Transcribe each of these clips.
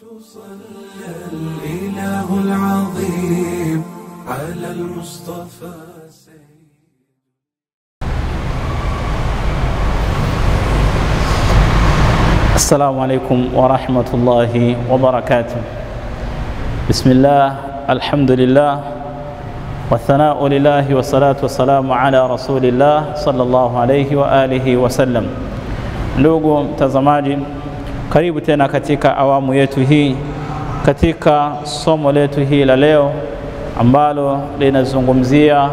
صلى الإله العظيم على المصطفى. السلام عليكم ورحمة الله وبركاته. بسم الله، الحمد لله، والثناء لله، والصلاة والسلام على رسول الله صلى الله عليه وآله وسلم. Ndugu mtazamaji, karibu tena katika awamu yetu hii, katika somo letu hii la leo ambalo linazungumzia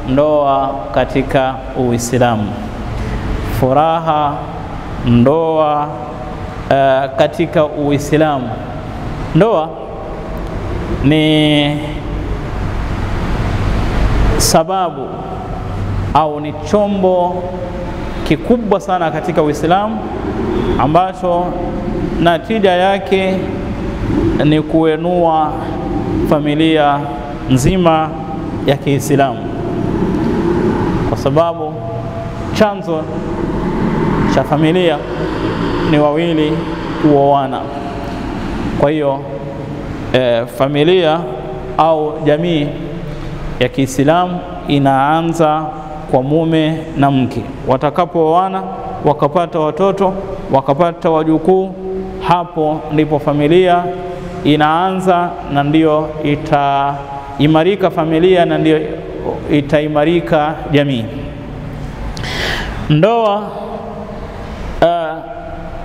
ndoa katika Uislamu. Furaha ndoa katika Uislamu. Ndoa ni sababu au ni chombo kikubwa sana katika Uislamu ambacho natija yake ni kuenua familia nzima ya Kiislamu, kwa sababu chanzo cha familia ni wawili kuoana. Kwa hiyo familia au jamii ya Kiislamu inaanza kwa mume na mke. Watakapooana wakapata watoto, wakapata wajukuu, hapo ndipo familia inaanza, na ndio itaimarika familia, na ndio itaimarika jamii. Ndoa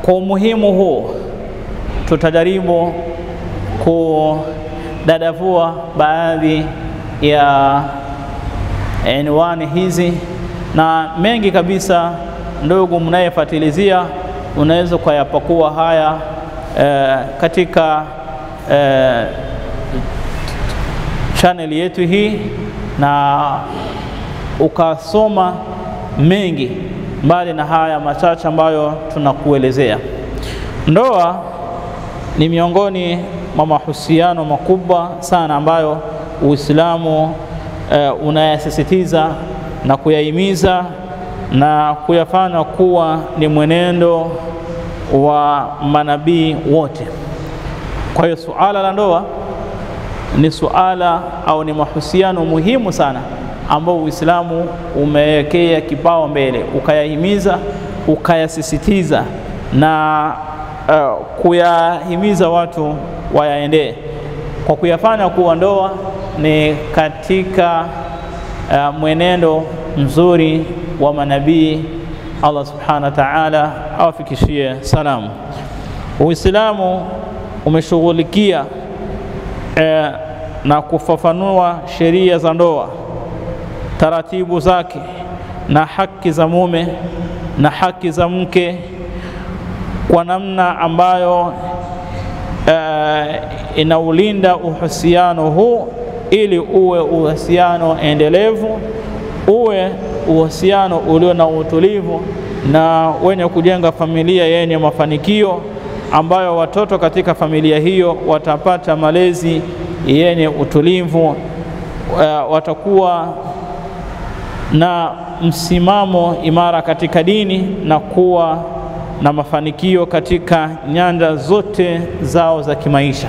kwa umuhimu huu tutajaribu kudadavua baadhi ya anwani hizi, na mengi kabisa ndugu mnayefuatilizia unaweza kuyapakua haya katika channel yetu hii na ukasoma mengi mbali na haya machache ambayo tunakuelezea. Ndoa ni miongoni mwa mahusiano makubwa sana ambayo Uislamu unayasisitiza na kuyahimiza na kuyafanya kuwa ni mwenendo wa manabii wote. Kwa hiyo suala la ndoa ni suala au ni mahusiano muhimu sana ambao Uislamu umewekea kipao mbele, ukayahimiza, ukayasisitiza na kuyahimiza watu wayaendee, kwa kuyafanya kuwa ndoa ni katika mwenendo mzuri wa manabii. Allah subhanahu wa ta'ala awafikishie salamu. Uislamu umeshughulikia na kufafanua sheria za ndoa, taratibu zake, na haki za mume na haki za mke kwa namna ambayo inaulinda uhusiano huu ili uwe uhusiano endelevu, uwe uhusiano ulio na utulivu na wenye kujenga familia yenye mafanikio, ambayo watoto katika familia hiyo watapata malezi yenye utulivu, watakuwa na msimamo imara katika dini na kuwa na mafanikio katika nyanja zote zao za kimaisha.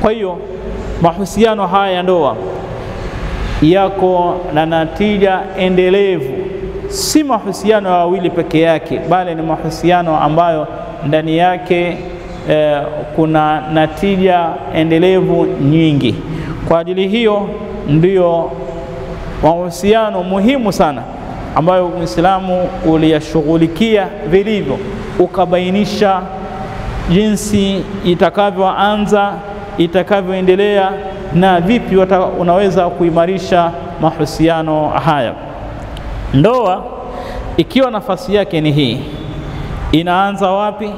Kwa hiyo mahusiano haya ya ndoa yako na natija endelevu, si mahusiano ya wawili peke yake, bali ni mahusiano ambayo ndani yake kuna natija endelevu nyingi. Kwa ajili hiyo ndiyo mahusiano muhimu sana ambayo Uislamu uliyashughulikia vilivyo, ukabainisha jinsi itakavyoanza, itakavyoendelea na vipi unaweza kuimarisha mahusiano haya. Ndoa ikiwa nafasi yake ni hii, inaanza wapi?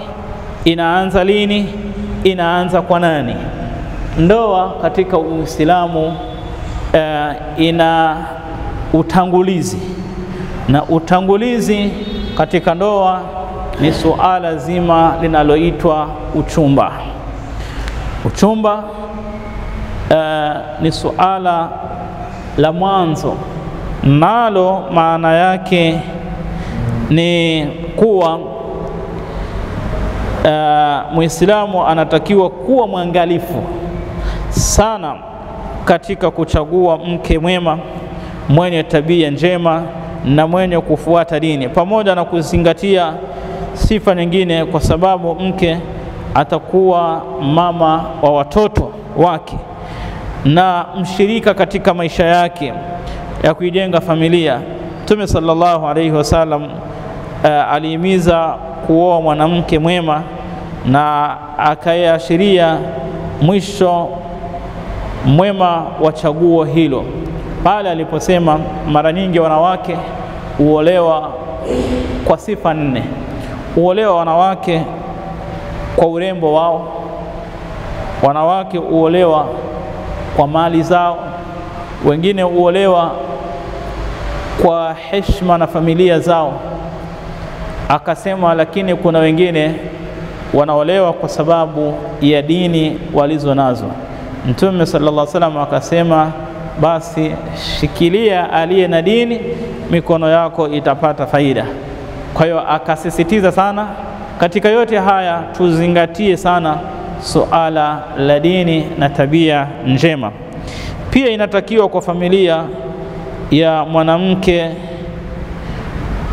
Inaanza lini? Inaanza kwa nani? Ndoa katika Uislamu ina utangulizi, na utangulizi katika ndoa ni suala zima linaloitwa uchumba. Uchumba ni suala la mwanzo, nalo maana yake ni kuwa Muislamu anatakiwa kuwa mwangalifu sana katika kuchagua mke mwema, mwenye tabia njema na mwenye kufuata dini, pamoja na kuzingatia sifa nyingine, kwa sababu mke atakuwa mama wa watoto wake na mshirika katika maisha yake ya kuijenga familia. Mtume sallallahu alaihi wasallam alihimiza kuoa mwanamke mwema na akaashiria mwisho mwema wa chaguo hilo pale aliposema mara nyingi wanawake huolewa kwa sifa 4. Huolewa wanawake kwa urembo wao, wanawake huolewa kwa mali zao, wengine huolewa kwa heshima na familia zao. Akasema lakini kuna wengine wanaolewa kwa sababu ya dini walizo nazo. Mtume sallallahu alaihi wasallam akasema basi shikilia aliye na dini, mikono yako itapata faida. Kwa hiyo akasisitiza sana katika yote haya tuzingatie sana suala la dini na tabia njema. Pia inatakiwa kwa familia ya mwanamke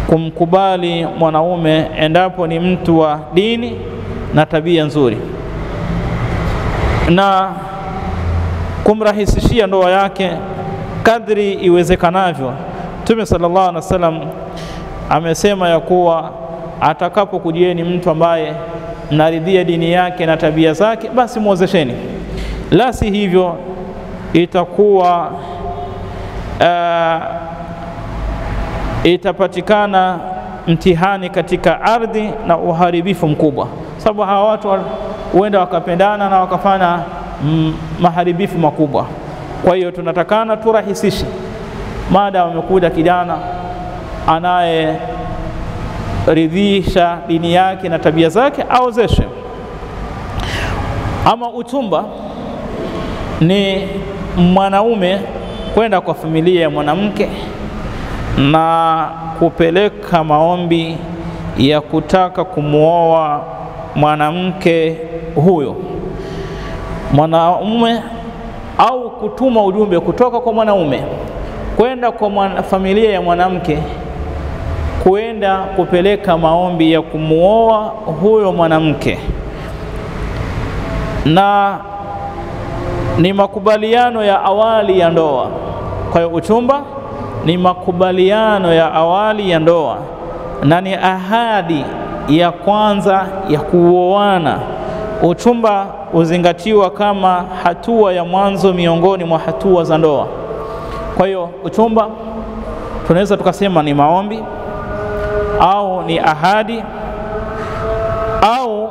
kumkubali mwanaume endapo ni mtu wa dini na tabia nzuri, na kumrahisishia ndoa yake kadri iwezekanavyo. Mtume sallallahu alaihi wasallam amesema ya kuwa atakapokujieni mtu ambaye mnaridhia dini yake na tabia zake, basi muozesheni. La si hivyo itakuwa itapatikana mtihani katika ardhi na uharibifu mkubwa, sababu hawa watu huenda wakapendana na wakafanya maharibifu makubwa. Kwa hiyo tunatakana turahisishe, maada wamekuja kijana anaye ridhisha dini yake na tabia zake aozeshe. Ama uchumba ni mwanaume kwenda kwa familia ya mwanamke na kupeleka maombi ya kutaka kumuoa mwanamke huyo mwanaume, au kutuma ujumbe kutoka kwa mwanaume kwenda kwa familia ya mwanamke kwenda kupeleka maombi ya kumuoa huyo mwanamke, na ni makubaliano ya awali ya ndoa. Kwa hiyo uchumba ni makubaliano ya awali ya ndoa na ni ahadi ya kwanza ya kuoana. Uchumba uzingatiwa kama hatua ya mwanzo miongoni mwa hatua za ndoa. Kwa hiyo uchumba tunaweza tukasema ni maombi au ni ahadi au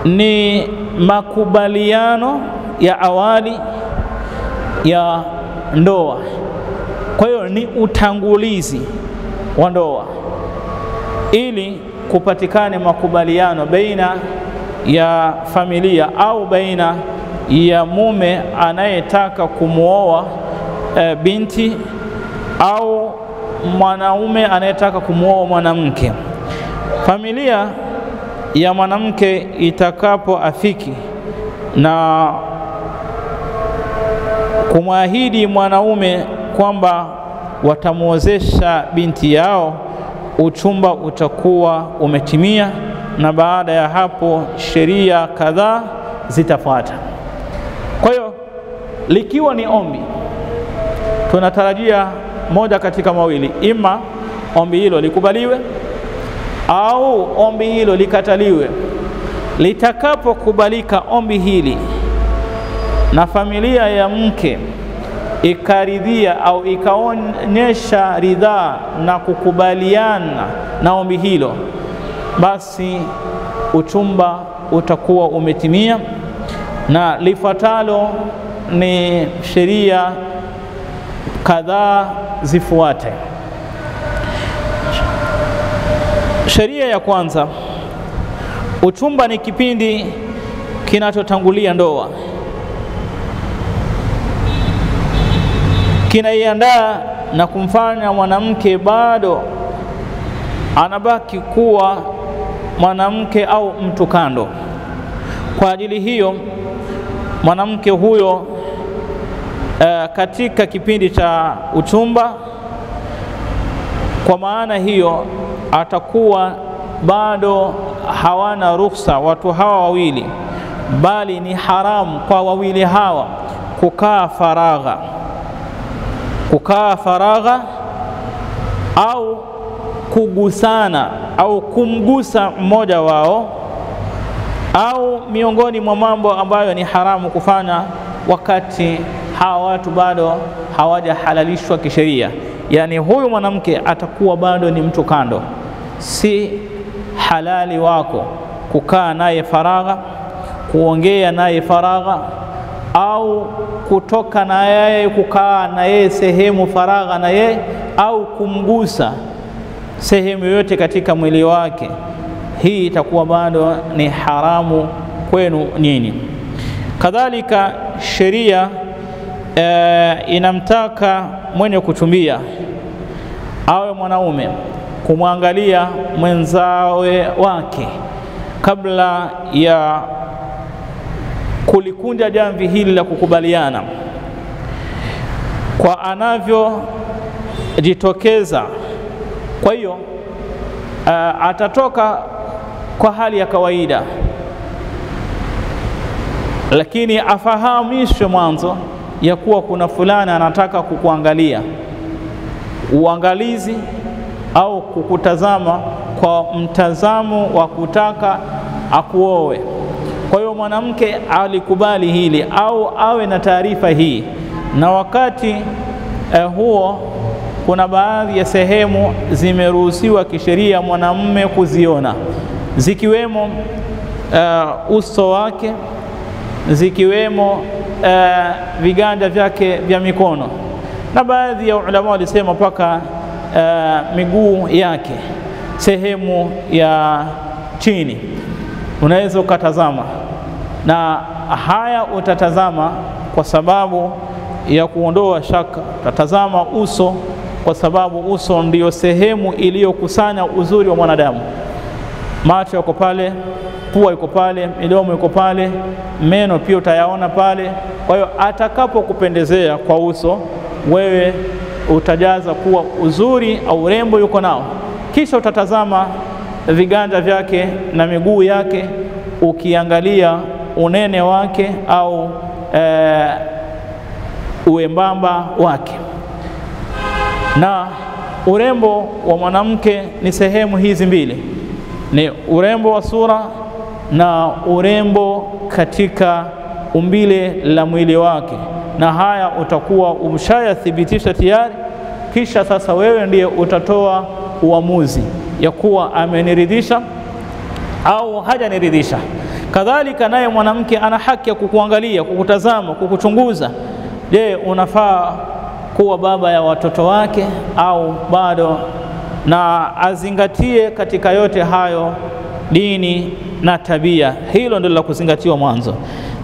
ni makubaliano ya awali ya ndoa. Kwa hiyo ni utangulizi wa ndoa ili kupatikane makubaliano baina ya familia au baina ya mume anayetaka kumuoa binti au mwanaume anayetaka kumuoa mwanamke. Familia ya mwanamke itakapoafiki na kumwahidi mwanaume kwamba watamuozesha binti yao, uchumba utakuwa umetimia, na baada ya hapo sheria kadhaa zitafuata. Kwa hiyo likiwa ni ombi, tunatarajia moja katika mawili: ima ombi hilo likubaliwe au ombi hilo likataliwe. Litakapokubalika ombi hili na familia ya mke ikaridhia au ikaonyesha ridhaa na kukubaliana na ombi hilo, basi uchumba utakuwa umetimia, na lifuatalo ni sheria kadhaa zifuate. Sheria ya kwanza, uchumba ni kipindi kinachotangulia ndoa, kinaiandaa na kumfanya mwanamke bado anabaki kuwa mwanamke au mtu kando. Kwa ajili hiyo mwanamke huyo katika kipindi cha uchumba, kwa maana hiyo atakuwa bado hawana ruhusa watu hawa wawili, bali ni haramu kwa wawili hawa kukaa faragha au kugusana au kumgusa mmoja wao, au miongoni mwa mambo ambayo ni haramu kufanya wakati hawa watu bado hawajahalalishwa kisheria. Yani huyu mwanamke atakuwa bado ni mtu kando, si halali wako kukaa naye faragha, kuongea naye faragha, au kutoka na yeye kukaa na yeye sehemu faragha na yeye, au kumgusa sehemu yoyote katika mwili wake. Hii itakuwa bado ni haramu kwenu nyinyi. Kadhalika sheria inamtaka mwenye kuchumbia awe mwanaume kumwangalia mwenzawe wake kabla ya kulikunja jamvi hili la kukubaliana, kwa anavyojitokeza. Kwa hiyo atatoka kwa hali ya kawaida, lakini afahamishwe mwanzo ya kuwa kuna fulani anataka kukuangalia, uangalizi au kukutazama kwa mtazamo wa kutaka akuoe. Kwa hiyo mwanamke alikubali hili au awe na taarifa hii, na wakati huo kuna baadhi ya sehemu zimeruhusiwa kisheria mwanamume kuziona, zikiwemo uso wake, zikiwemo viganja vyake vya mikono, na baadhi ya ulama walisema mpaka miguu yake, sehemu ya chini unaweza ukatazama. Na haya utatazama kwa sababu ya kuondoa shaka. Utatazama uso kwa sababu uso ndiyo sehemu iliyokusanya uzuri wa mwanadamu. Macho yako pale, pua iko pale, midomo iko pale, meno pia utayaona pale. Kwa hiyo atakapokupendezea kwa uso, wewe utajaza kuwa uzuri au urembo yuko nao. Kisha utatazama viganja vyake na miguu yake, ukiangalia unene wake au uembamba wake. Na urembo wa mwanamke ni sehemu hizi mbili, ni urembo wa sura na urembo katika umbile la mwili wake, na haya utakuwa umshayathibitisha tayari. Kisha sasa wewe ndiye utatoa uamuzi ya kuwa ameniridhisha au hajaniridhisha. Kadhalika naye mwanamke ana haki ya kukuangalia, kukutazama, kukuchunguza. Je, unafaa kuwa baba ya watoto wake au bado? Na azingatie katika yote hayo dini na tabia. Hilo ndilo la kuzingatiwa mwanzo.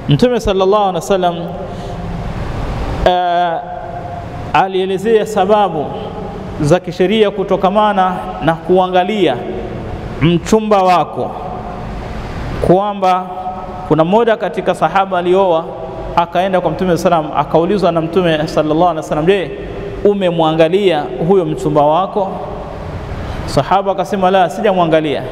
Mtume sallallahu alaihi wasallam alielezea sababu za kisheria kutokamana na kuangalia mchumba wako, kwamba kuna mmoja katika sahaba alioa, akaenda kwa Mtume sallam, akaulizwa na Mtume sallallahu alaihi wasallam, je, umemwangalia huyo mchumba wako? Sahaba akasema la, sijamwangalia.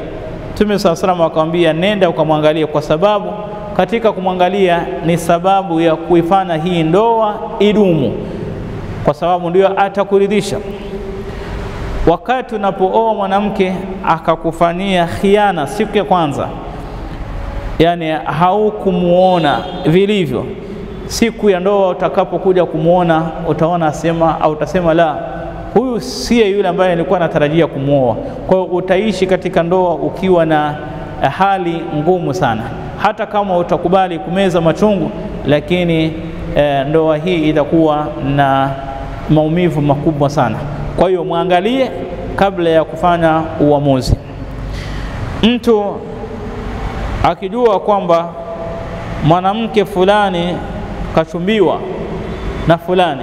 Mtume sallallahu alaihi wasallam akamwambia, nenda ukamwangalia, kwa sababu katika kumwangalia ni sababu ya kuifanya hii ndoa idumu, kwa sababu ndio atakuridhisha. Wakati unapooa mwanamke akakufanyia khiana siku ya kwanza, yani haukumuona vilivyo, siku ya ndoa utakapokuja kumuona utaona asema au utasema la, huyu siye yule ambaye nilikuwa natarajia kumuoa. Kwa hiyo utaishi katika ndoa ukiwa na hali ngumu sana, hata kama utakubali kumeza machungu, lakini ndoa hii itakuwa na maumivu makubwa sana. Kwa hiyo muangalie kabla ya kufanya uamuzi. Mtu akijua kwamba mwanamke fulani kachumbiwa na fulani,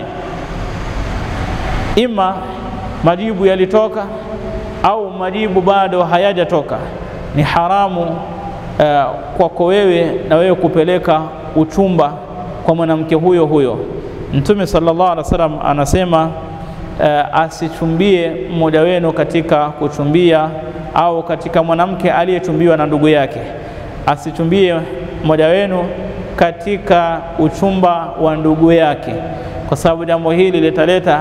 ima majibu yalitoka au majibu bado hayajatoka, ni haramu kwako wewe na wewe kupeleka uchumba kwa mwanamke huyo huyo. Mtume sallallahu alaihi wasallam anasema asichumbie mmoja wenu katika kuchumbia, au katika mwanamke aliyechumbiwa na ndugu yake, asichumbie mmoja wenu katika uchumba wa ndugu yake, kwa sababu jambo hili litaleta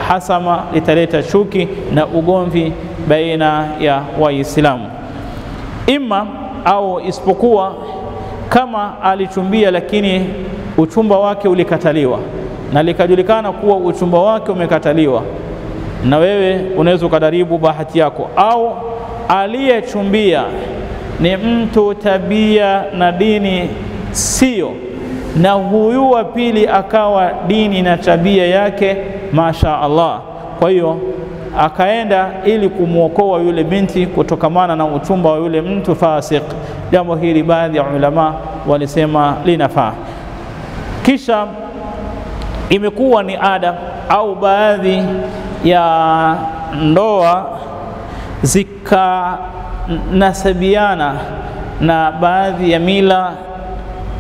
hasama, litaleta chuki na ugomvi baina ya Waislamu. Ima au isipokuwa kama alichumbia lakini uchumba wake ulikataliwa na likajulikana kuwa uchumba wake umekataliwa, na wewe unaweza ukadaribu bahati yako, au aliyechumbia ni mtu tabia na dini sio, na huyu wa pili akawa dini na tabia yake masha Allah, kwa hiyo akaenda ili kumuokoa yule binti kutokamana na uchumba wa yule mtu fasik, jambo hili baadhi ya ulama walisema linafaa. Kisha imekuwa ni ada au baadhi ya ndoa zikanasabiana na baadhi ya mila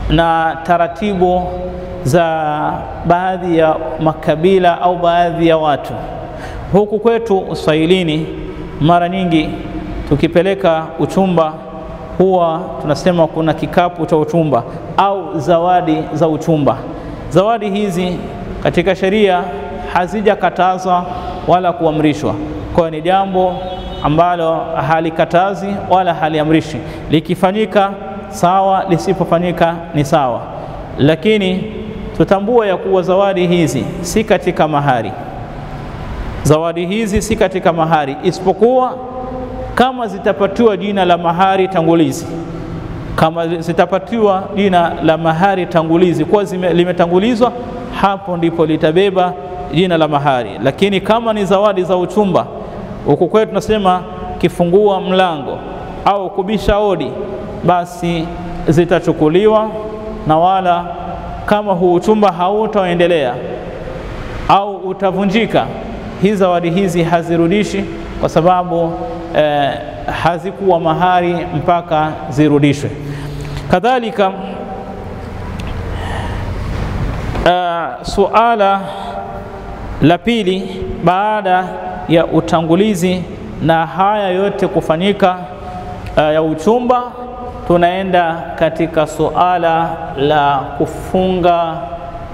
na taratibu za baadhi ya makabila au baadhi ya watu. Huku kwetu Uswahilini mara nyingi tukipeleka uchumba huwa tunasema kuna kikapu cha uchumba au zawadi za uchumba. Zawadi hizi katika sheria hazijakatazwa wala kuamrishwa, kwa ni jambo ambalo halikatazi wala haliamrishi. Likifanyika sawa, lisipofanyika ni sawa, lakini tutambua ya kuwa zawadi hizi si katika mahari. Zawadi hizi si katika mahari, isipokuwa kama zitapatiwa jina la mahari tangulizi. Kama zitapatiwa jina la mahari tangulizi, kwa limetangulizwa, hapo ndipo litabeba jina la mahari. Lakini kama ni zawadi za uchumba, huku kwetu tunasema kifungua mlango au kubisha hodi, basi zitachukuliwa, na wala kama huu uchumba hautaendelea au utavunjika, hizi zawadi hizi hazirudishi, kwa sababu hazikuwa mahari mpaka zirudishwe. Kadhalika suala la pili baada ya utangulizi na haya yote kufanyika ya uchumba, tunaenda katika suala la kufunga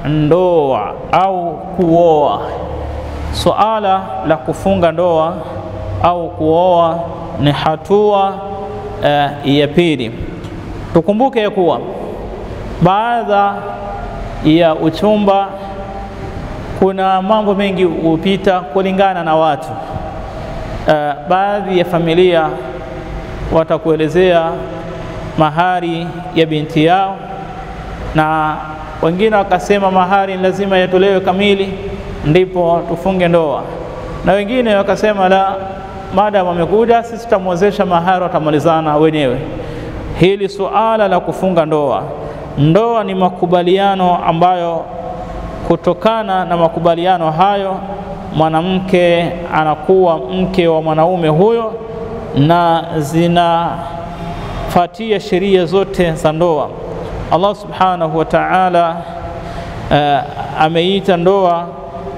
ndoa au kuoa. Suala la kufunga ndoa au kuoa ni hatua ya pili. Tukumbuke ya kuwa baada ya uchumba kuna mambo mengi hupita kulingana na watu. Baadhi ya familia watakuelezea mahari ya binti yao, na wengine wakasema mahari lazima yatolewe kamili ndipo tufunge ndoa, na wengine wakasema la, maadamu amekuja sisi tutamwezesha mahari, watamalizana wenyewe. Hili suala la kufunga ndoa, ndoa ni makubaliano ambayo kutokana na makubaliano hayo mwanamke anakuwa mke wa mwanaume huyo, na zinafuatia sheria zote za ndoa. Allah subhanahu wa ta'ala ameita ndoa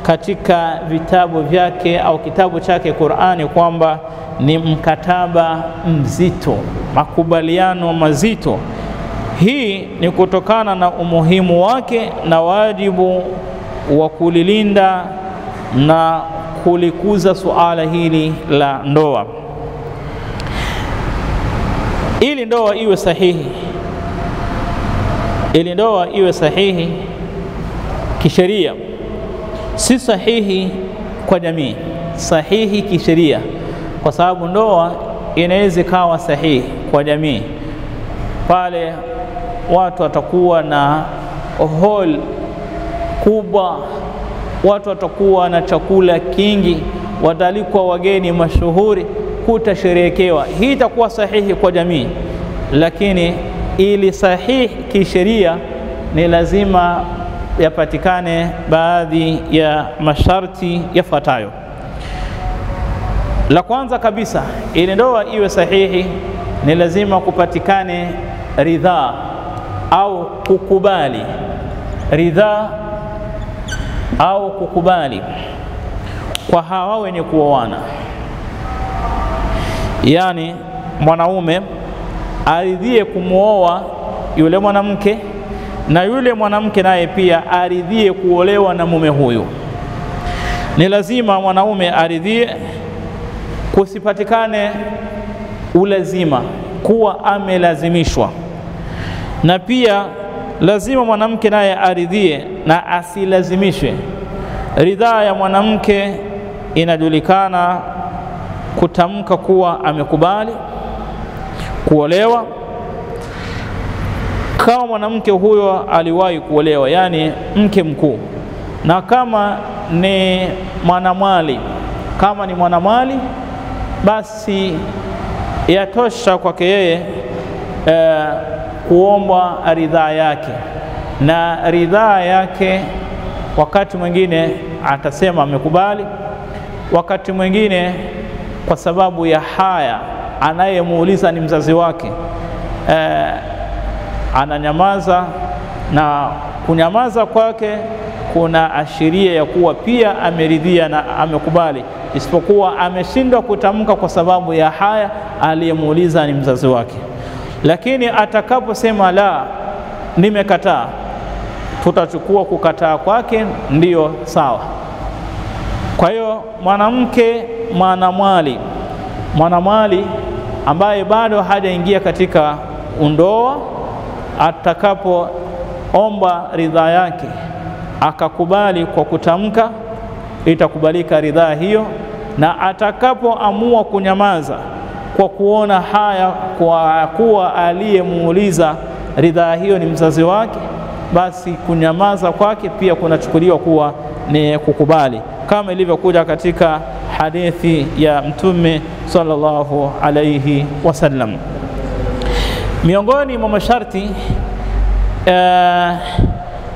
katika vitabu vyake au kitabu chake Qur'ani kwamba ni mkataba mzito, makubaliano mazito. Hii ni kutokana na umuhimu wake na wajibu wa kulilinda na kulikuza suala hili la ndoa. Ili ndoa iwe sahihi, ili ndoa iwe sahihi kisheria, si sahihi kwa jamii, sahihi kisheria, kwa sababu ndoa inaweza kawa sahihi kwa jamii pale watu watakuwa na hall kubwa, watu watakuwa na chakula kingi, watalikwa wageni mashuhuri, kutasherekewa. Hii itakuwa sahihi kwa jamii, lakini ili sahihi kisheria ni lazima yapatikane baadhi ya masharti yafuatayo. La kwanza kabisa, ili ndoa iwe sahihi ni lazima kupatikane ridhaa au kukubali, ridhaa au kukubali kwa hawa wenye kuoana. Yani mwanaume aridhie kumuoa yule mwanamke na yule mwanamke naye pia aridhie kuolewa na mume huyu. Ni lazima mwanaume aridhie, kusipatikane ulazima kuwa amelazimishwa, na pia lazima mwanamke naye aridhie na asilazimishwe. Ridhaa ya mwanamke inajulikana kutamka kuwa amekubali kuolewa, kama mwanamke huyo aliwahi kuolewa, yani mke mkuu. Na kama ni mwanamwali, kama ni mwanamwali, basi yatosha kwake yeye kuomba ridhaa yake, na ridhaa yake wakati mwingine atasema amekubali, wakati mwingine kwa sababu ya haya anayemuuliza ni mzazi wake ananyamaza, na kunyamaza kwake kuna ashiria ya kuwa pia ameridhia na amekubali, isipokuwa ameshindwa kutamka kwa sababu ya haya aliyemuuliza ni mzazi wake. Lakini atakaposema la, nimekataa, tutachukua kukataa kwake ndiyo sawa. Kwa hiyo mwanamke mwanamwali ambaye bado hajaingia katika undoa, atakapoomba ridhaa yake akakubali kwa kutamka, itakubalika ridhaa hiyo. Na atakapoamua kunyamaza kwa kuona haya, kwa kuwa aliyemuuliza ridhaa hiyo ni mzazi wake, basi kunyamaza kwake pia kunachukuliwa kuwa ni kukubali, kama ilivyokuja katika hadithi ya Mtume sallallahu alayhi wasallam. Miongoni mwa masharti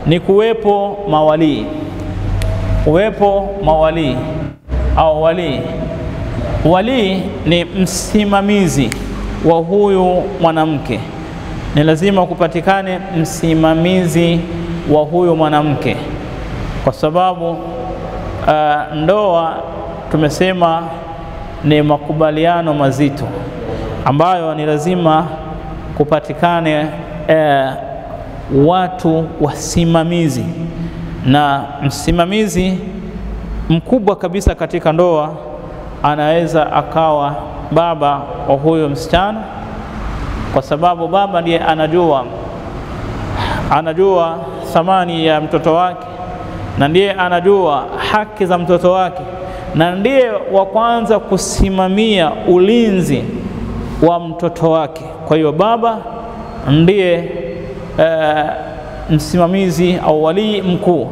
ni kuwepo mawali. Uwepo mawali au wali. Wali ni msimamizi wa huyu mwanamke. Ni lazima kupatikane msimamizi wa huyu mwanamke, kwa sababu ndoa tumesema ni makubaliano mazito ambayo ni lazima kupatikane watu wasimamizi. Na msimamizi mkubwa kabisa katika ndoa anaweza akawa baba wa huyo msichana, kwa sababu baba ndiye anajua thamani ya mtoto wake, na ndiye anajua haki za mtoto wake, na ndiye wa kwanza kusimamia ulinzi wa mtoto wake. Kwa hiyo baba ndiye msimamizi au wali mkuu.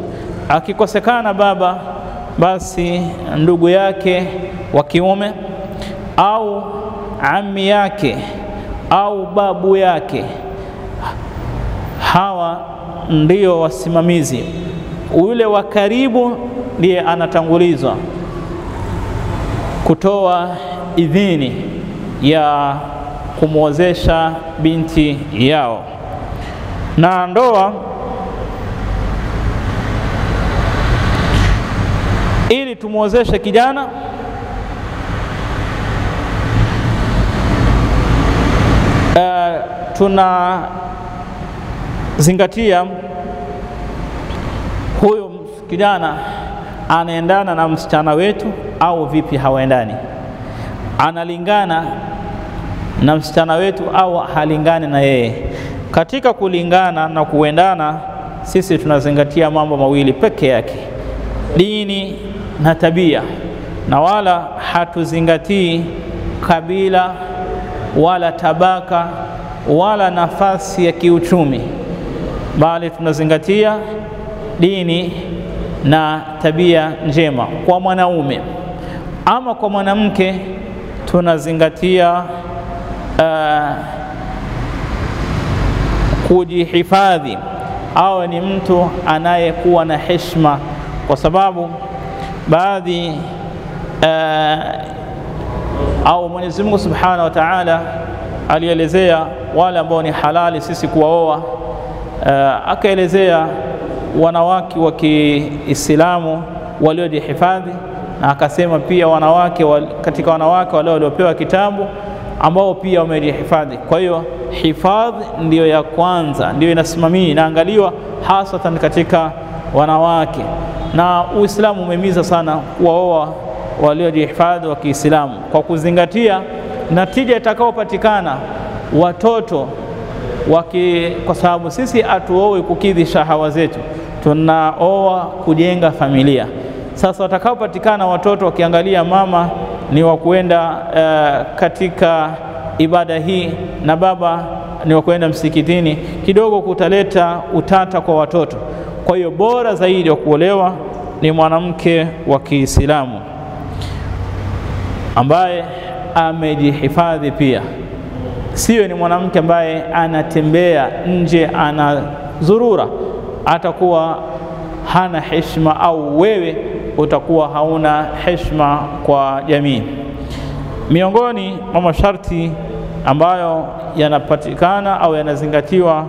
Akikosekana baba, basi ndugu yake wa kiume au ammi yake au babu yake, hawa ndio wasimamizi. Yule wa karibu ndiye anatangulizwa kutoa idhini ya kumwozesha binti yao. Na ndoa, ili tumwozeshe kijana, tunazingatia huyo kijana anaendana na msichana wetu au vipi hawaendani, analingana na msichana wetu au halingani na yeye. Katika kulingana na kuendana, sisi tunazingatia mambo mawili peke yake, dini na tabia, na wala hatuzingatii kabila wala tabaka wala nafasi ya kiuchumi, bali tunazingatia dini na tabia njema kwa mwanaume. Ama kwa mwanamke tunazingatia kujihifadhi, awe ni mtu anayekuwa na heshima, kwa sababu baadhi au Mwenyezi Mungu Subhanahu wa Ta'ala alielezea wale ambao ni halali sisi kuwaoa, akaelezea wanawake wa Kiislamu waliojihifadhi, na akasema pia wanawake katika wanawake wale waliopewa kitabu ambao pia wamejihifadhi. Kwa hiyo hifadhi ndiyo ya kwanza, ndiyo inasimamia, inaangaliwa hasatan katika wanawake, na Uislamu umehimiza sana kuwaoa waliojihifadhi wa Kiislamu kwa kuzingatia natija itakayopatikana watoto kwa sababu sisi hatuoi kukidhi shahawa zetu, tunaoa kujenga familia. Sasa watakaopatikana watoto wakiangalia mama ni wa kwenda katika ibada hii na baba ni wa kwenda msikitini, kidogo kutaleta utata kwa watoto. Kwa hiyo bora zaidi wa kuolewa ni mwanamke wa Kiislamu ambaye amejihifadhi pia. Sio ni mwanamke ambaye anatembea nje, anazurura, atakuwa hana heshima, au wewe utakuwa hauna heshima kwa jamii. Miongoni mwa masharti ambayo yanapatikana au yanazingatiwa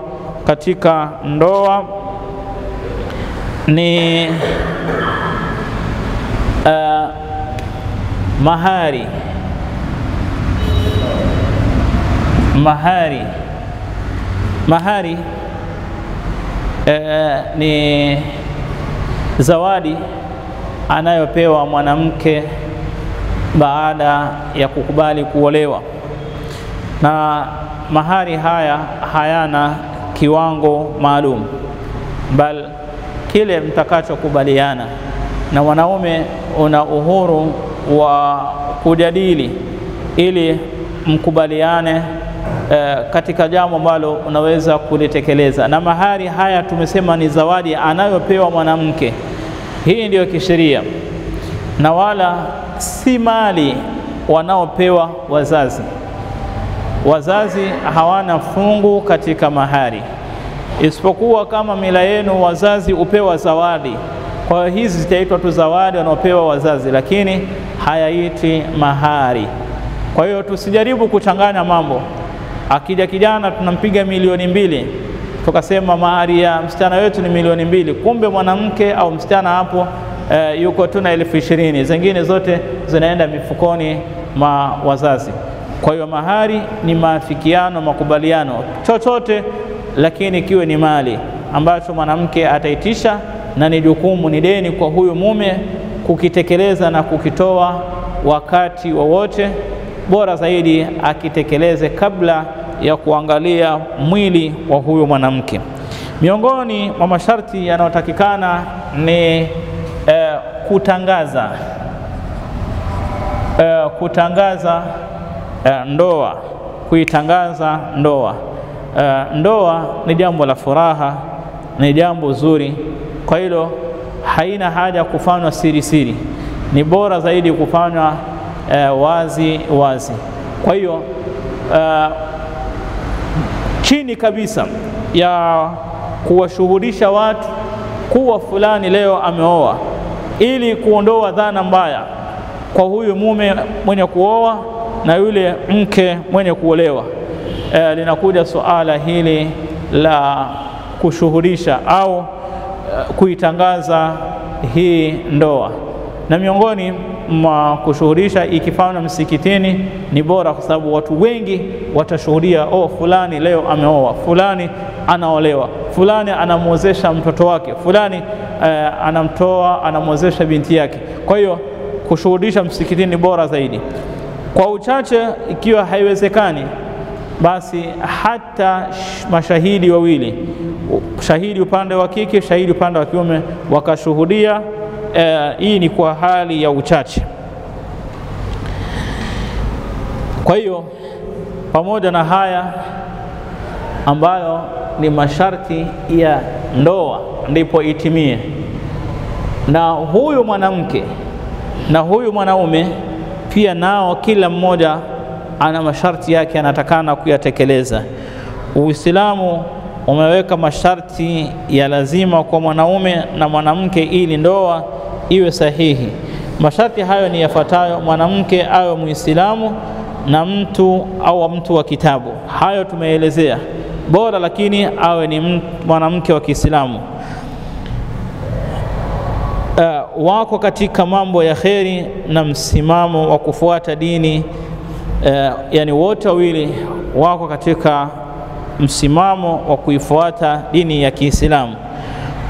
katika ndoa ni mahari. Mahari ni zawadi anayopewa mwanamke baada ya kukubali kuolewa, na mahari haya hayana kiwango maalum, bal kile mtakachokubaliana, na wanaume una uhuru wa kujadili ili mkubaliane katika jambo ambalo unaweza kulitekeleza. Na mahari haya tumesema ni zawadi anayopewa mwanamke, hii ndiyo kisheria, na wala si mali wanaopewa wazazi. Wazazi hawana fungu katika mahari, isipokuwa kama mila yenu wazazi upewa zawadi. Kwa hiyo hizi zitaitwa tu zawadi wanaopewa wazazi, lakini hayaiti mahari. Kwa hiyo tusijaribu kuchanganya mambo. Akija kijana tunampiga milioni 2, tukasema mahari ya msichana wetu ni milioni 2, kumbe mwanamke au msichana hapo yuko tu na 20,000, zingine zote zinaenda mifukoni mwa wazazi. Kwa hiyo mahari ni maafikiano, makubaliano, chochote lakini kiwe ni mali ambacho mwanamke ataitisha, na ni jukumu, ni deni kwa huyu mume kukitekeleza na kukitoa wakati wowote. Bora zaidi akitekeleze kabla ya kuangalia mwili wa huyo mwanamke. Miongoni mwa masharti yanayotakikana ni kutangaza ndoa, kuitangaza ndoa. Ndoa ni jambo la furaha, ni jambo zuri, kwa hilo haina haja kufanywa siri siri, ni bora zaidi kufanywa wazi wazi. Kwa hiyo chini kabisa ya kuwashuhudisha watu kuwa fulani leo ameoa, ili kuondoa dhana mbaya kwa huyu mume mwenye kuoa na yule mke mwenye kuolewa, linakuja suala hili la kushuhudisha au kuitangaza hii ndoa. Na miongoni mwa kushuhudisha ikifanywa msikitini ni bora, kwa sababu watu wengi watashuhudia, fulani leo ameoa, fulani anaolewa, fulani anamwozesha mtoto wake, fulani anamwozesha binti yake. Kwa hiyo kushuhudisha msikitini ni bora zaidi. Kwa uchache, ikiwa haiwezekani, basi hata mashahidi wawili, shahidi upande wa kike, shahidi upande wa kiume, wakashuhudia. Hii ni kwa hali ya uchache. Kwa hiyo pamoja na haya ambayo ni masharti ya ndoa ndipo itimie, na huyu mwanamke na huyu mwanaume pia nao kila mmoja ana masharti yake anatakana kuyatekeleza. Uislamu umeweka masharti ya lazima kwa mwanaume na mwanamke ili ndoa iwe sahihi. Masharti hayo ni yafuatayo: mwanamke awe Muislamu na mtu au mtu wa kitabu. Hayo tumeelezea. Bora lakini awe ni mwanamke wa Kiislamu. Wako katika mambo ya kheri na msimamo wa kufuata dini, yani wote wawili wako katika msimamo wa kuifuata dini ya Kiislamu.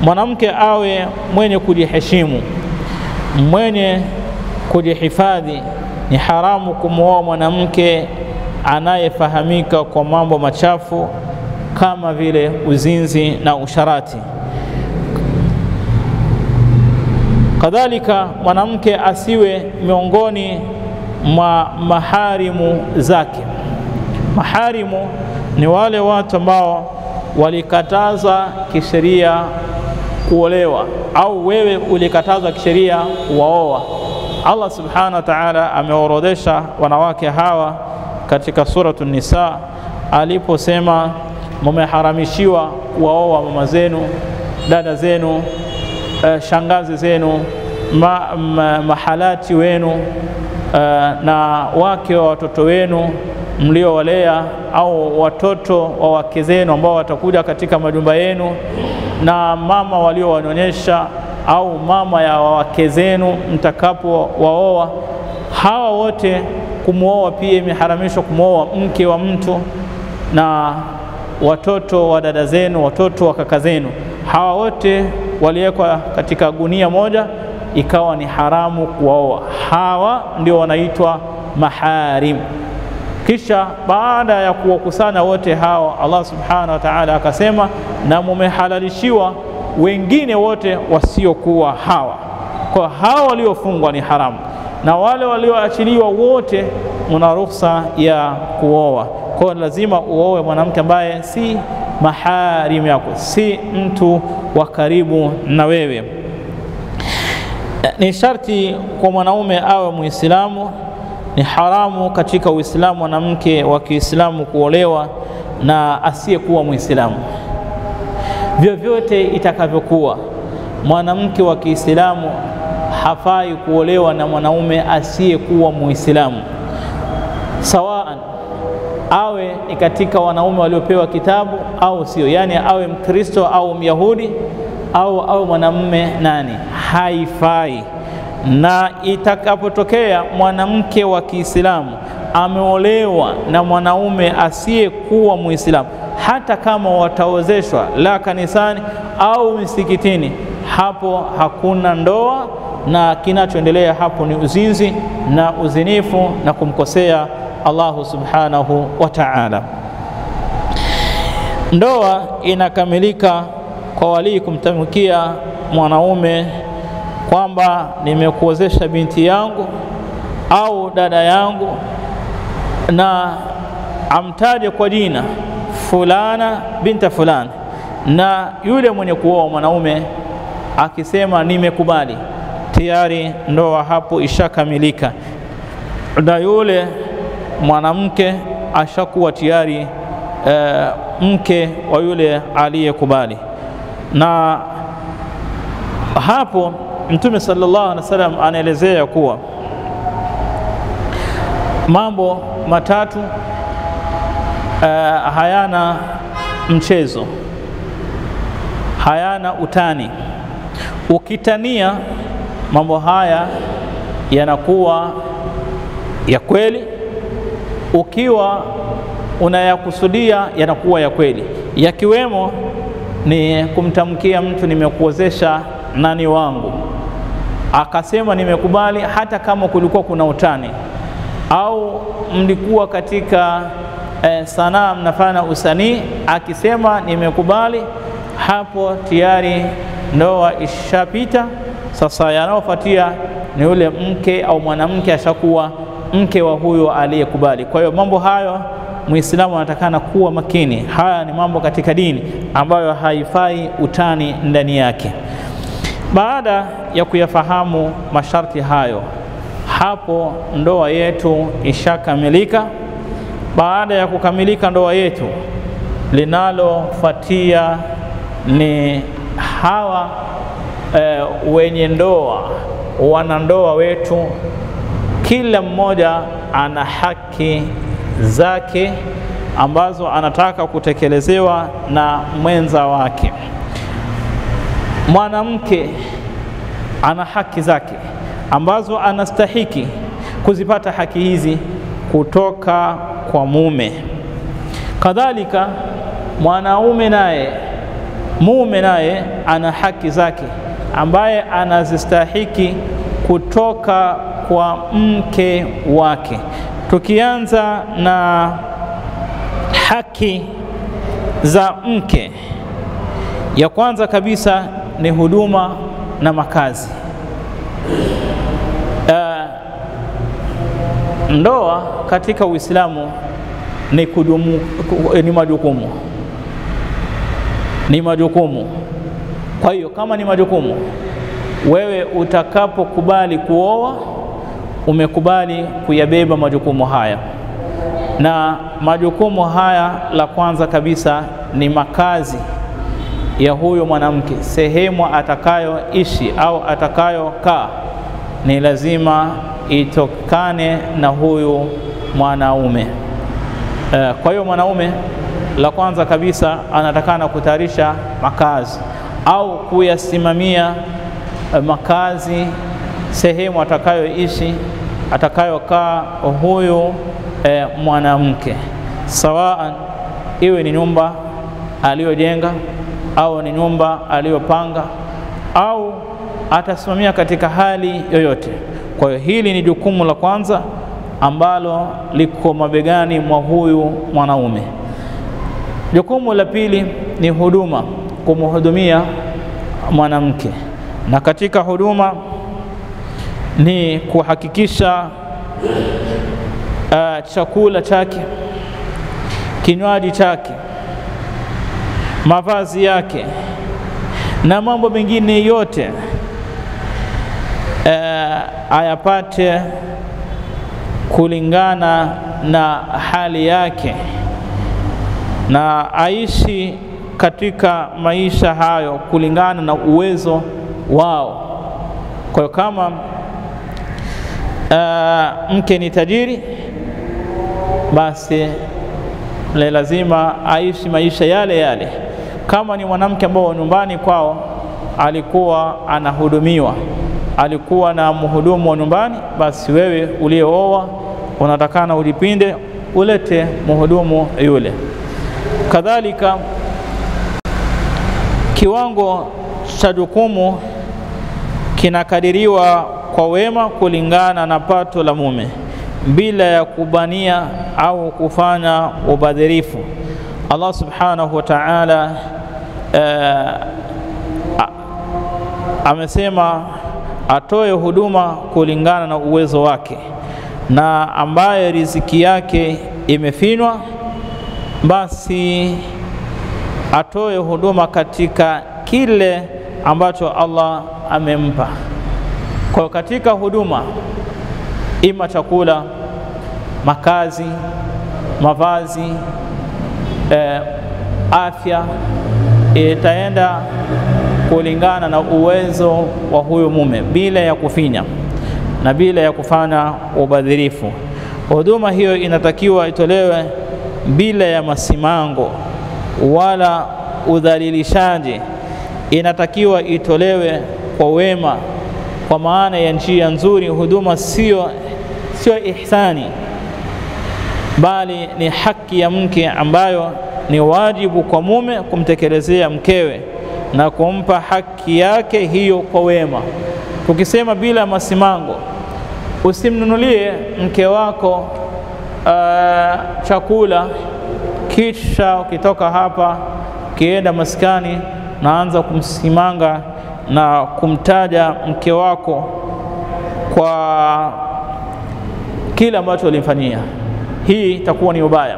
Mwanamke awe mwenye kujiheshimu, mwenye kujihifadhi. Ni haramu kumwoa mwanamke anayefahamika kwa mambo machafu kama vile uzinzi na usharati. Kadhalika mwanamke asiwe miongoni mwa maharimu zake. Maharimu ni wale watu ambao walikataza kisheria kuolewa, au wewe ulikatazwa kisheria kuoa. Allah subhanahu wa ta'ala ameorodhesha wanawake hawa katika suratu Nisa aliposema mmeharamishiwa kuoa mama zenu, dada zenu, shangazi zenu, mahalati wenu, na wake wa watoto wenu mliowalea, au watoto wa wake zenu ambao watakuja katika majumba yenu, na mama waliowanyonyesha au mama ya wake zenu mtakapo waoa. Hawa wote kumuoa pia imeharamishwa, kumuoa mke wa mtu, na watoto wa dada zenu, watoto wa kaka zenu. Hawa wote waliwekwa katika gunia moja, ikawa ni haramu kuwaoa. Hawa ndio wanaitwa maharim. Kisha baada ya kuwakusanya wote hawa, Allah subhanahu wa ta'ala akasema na mumehalalishiwa wengine wote wasiokuwa hawa. Kwa hawa waliofungwa ni haramu, na wale walioachiliwa wote mna ruhusa ya kuoa. Kwa lazima uoe mwanamke ambaye si maharim yako, si mtu wa karibu na wewe. Ni sharti kwa mwanaume awe Muislamu. Ni haramu katika Uislamu mwanamke wa Kiislamu kuolewa na asiyekuwa Muislamu. Vyovyote itakavyokuwa, mwanamke wa Kiislamu hafai kuolewa na mwanaume asiyekuwa Muislamu, sawaan awe ni katika wanaume waliopewa kitabu au sio, yani awe Mkristo au Myahudi au mwanamume nani, haifai. Na itakapotokea mwanamke wa Kiislamu ameolewa na mwanaume asiyekuwa Muislamu, hata kama wataozeshwa la kanisani au msikitini, hapo hakuna ndoa, na kinachoendelea hapo ni uzinzi na uzinifu na kumkosea Allah subhanahu wa ta'ala. Ndoa inakamilika kwa wali kumtamkia mwanaume kwamba nimekuozesha binti yangu au dada yangu, na amtaje kwa jina fulana binta fulani, na yule mwenye kuoa mwanaume akisema nimekubali, tayari ndoa hapo ishakamilika, na yule mwanamke ashakuwa tayari mke wa yule aliyekubali. Na hapo Mtume sallallahu alaihi wasallam anaelezea kuwa mambo matatu hayana mchezo, hayana utani. Ukitania mambo haya yanakuwa ya kweli, ukiwa unayakusudia yanakuwa ya kweli. Yakiwemo ni kumtamkia mtu nimekuozesha nani wangu, akasema nimekubali, hata kama kulikuwa kuna utani, au mlikuwa katika sanaa mnafanya usanii, akisema nimekubali, hapo tayari ndoa ishapita. Sasa yanayofuatia ni yule mke au mwanamke ashakuwa mke wa huyo aliyekubali. Kwa hiyo mambo hayo Muislamu anatakana kuwa makini. Haya ni mambo katika dini ambayo haifai utani ndani yake. Baada ya kuyafahamu masharti hayo, hapo ndoa yetu ishakamilika. Baada ya kukamilika ndoa yetu, linalofuatia ni hawa wenye ndoa, wanandoa wetu, kila mmoja ana haki zake ambazo anataka kutekelezewa na mwenza wake. Mwanamke ana haki zake ambazo anastahiki kuzipata haki hizi kutoka kwa mume. Kadhalika mume naye ana haki zake ambaye anazistahiki kutoka kwa mke wake. Tukianza na haki za mke, ya kwanza kabisa ni huduma na makazi. Ndoa katika Uislamu ni majukumu. Kwa hiyo kama ni majukumu, wewe utakapokubali kuoa, umekubali kuyabeba majukumu haya. Na majukumu haya, la kwanza kabisa ni makazi ya huyo mwanamke. Sehemu atakayoishi au atakayokaa ni lazima itokane na huyu mwanaume. Kwa hiyo mwanaume, la kwanza kabisa anatakana kutayarisha makazi au kuyasimamia makazi, sehemu atakayoishi, atakayokaa huyu mwanamke, sawaan iwe ni nyumba aliyojenga au ni nyumba aliyopanga au atasimamia katika hali yoyote. Kwa hiyo hili ni jukumu la kwanza ambalo liko mabegani mwa huyu mwanaume. Jukumu la pili ni huduma, kumhudumia mwanamke. Na katika huduma ni kuhakikisha chakula chake, kinywaji chake, mavazi yake na mambo mengine yote ayapate kulingana na hali yake, na aishi katika maisha hayo kulingana na uwezo wao. Kwa hiyo kama mke ni tajiri, basi lazima aishi maisha yale yale. Kama ni mwanamke ambao nyumbani kwao alikuwa anahudumiwa, alikuwa na mhudumu wa nyumbani, basi wewe uliyooa unatakana ulipinde ulete mhudumu yule. Kadhalika kiwango cha jukumu kinakadiriwa kwa wema kulingana na pato la mume, bila ya kubania au kufanya ubadhirifu. Allah subhanahu wa ta'ala amesema atoe huduma kulingana na uwezo wake, na ambaye riziki yake imefinwa, basi atoe huduma katika kile ambacho Allah amempa. Kwa katika huduma, ima chakula, makazi, mavazi, afya, itaenda kulingana na uwezo wa huyo mume, bila ya kufinya na bila ya kufanya ubadhirifu. Huduma hiyo inatakiwa itolewe bila ya masimango wala udhalilishaji. Inatakiwa itolewe kwa wema, kwa maana ya njia nzuri. Huduma sio ihsani, bali ni haki ya mke ambayo ni wajibu kwa mume kumtekelezea mkewe na kumpa haki yake hiyo kwa wema. Tukisema bila masimango, usimnunulie mke wako chakula kisha ukitoka hapa kienda maskani naanza kumsimanga na kumtaja mke wako kwa kile ambacho ulimfanyia. Hii itakuwa ni ubaya.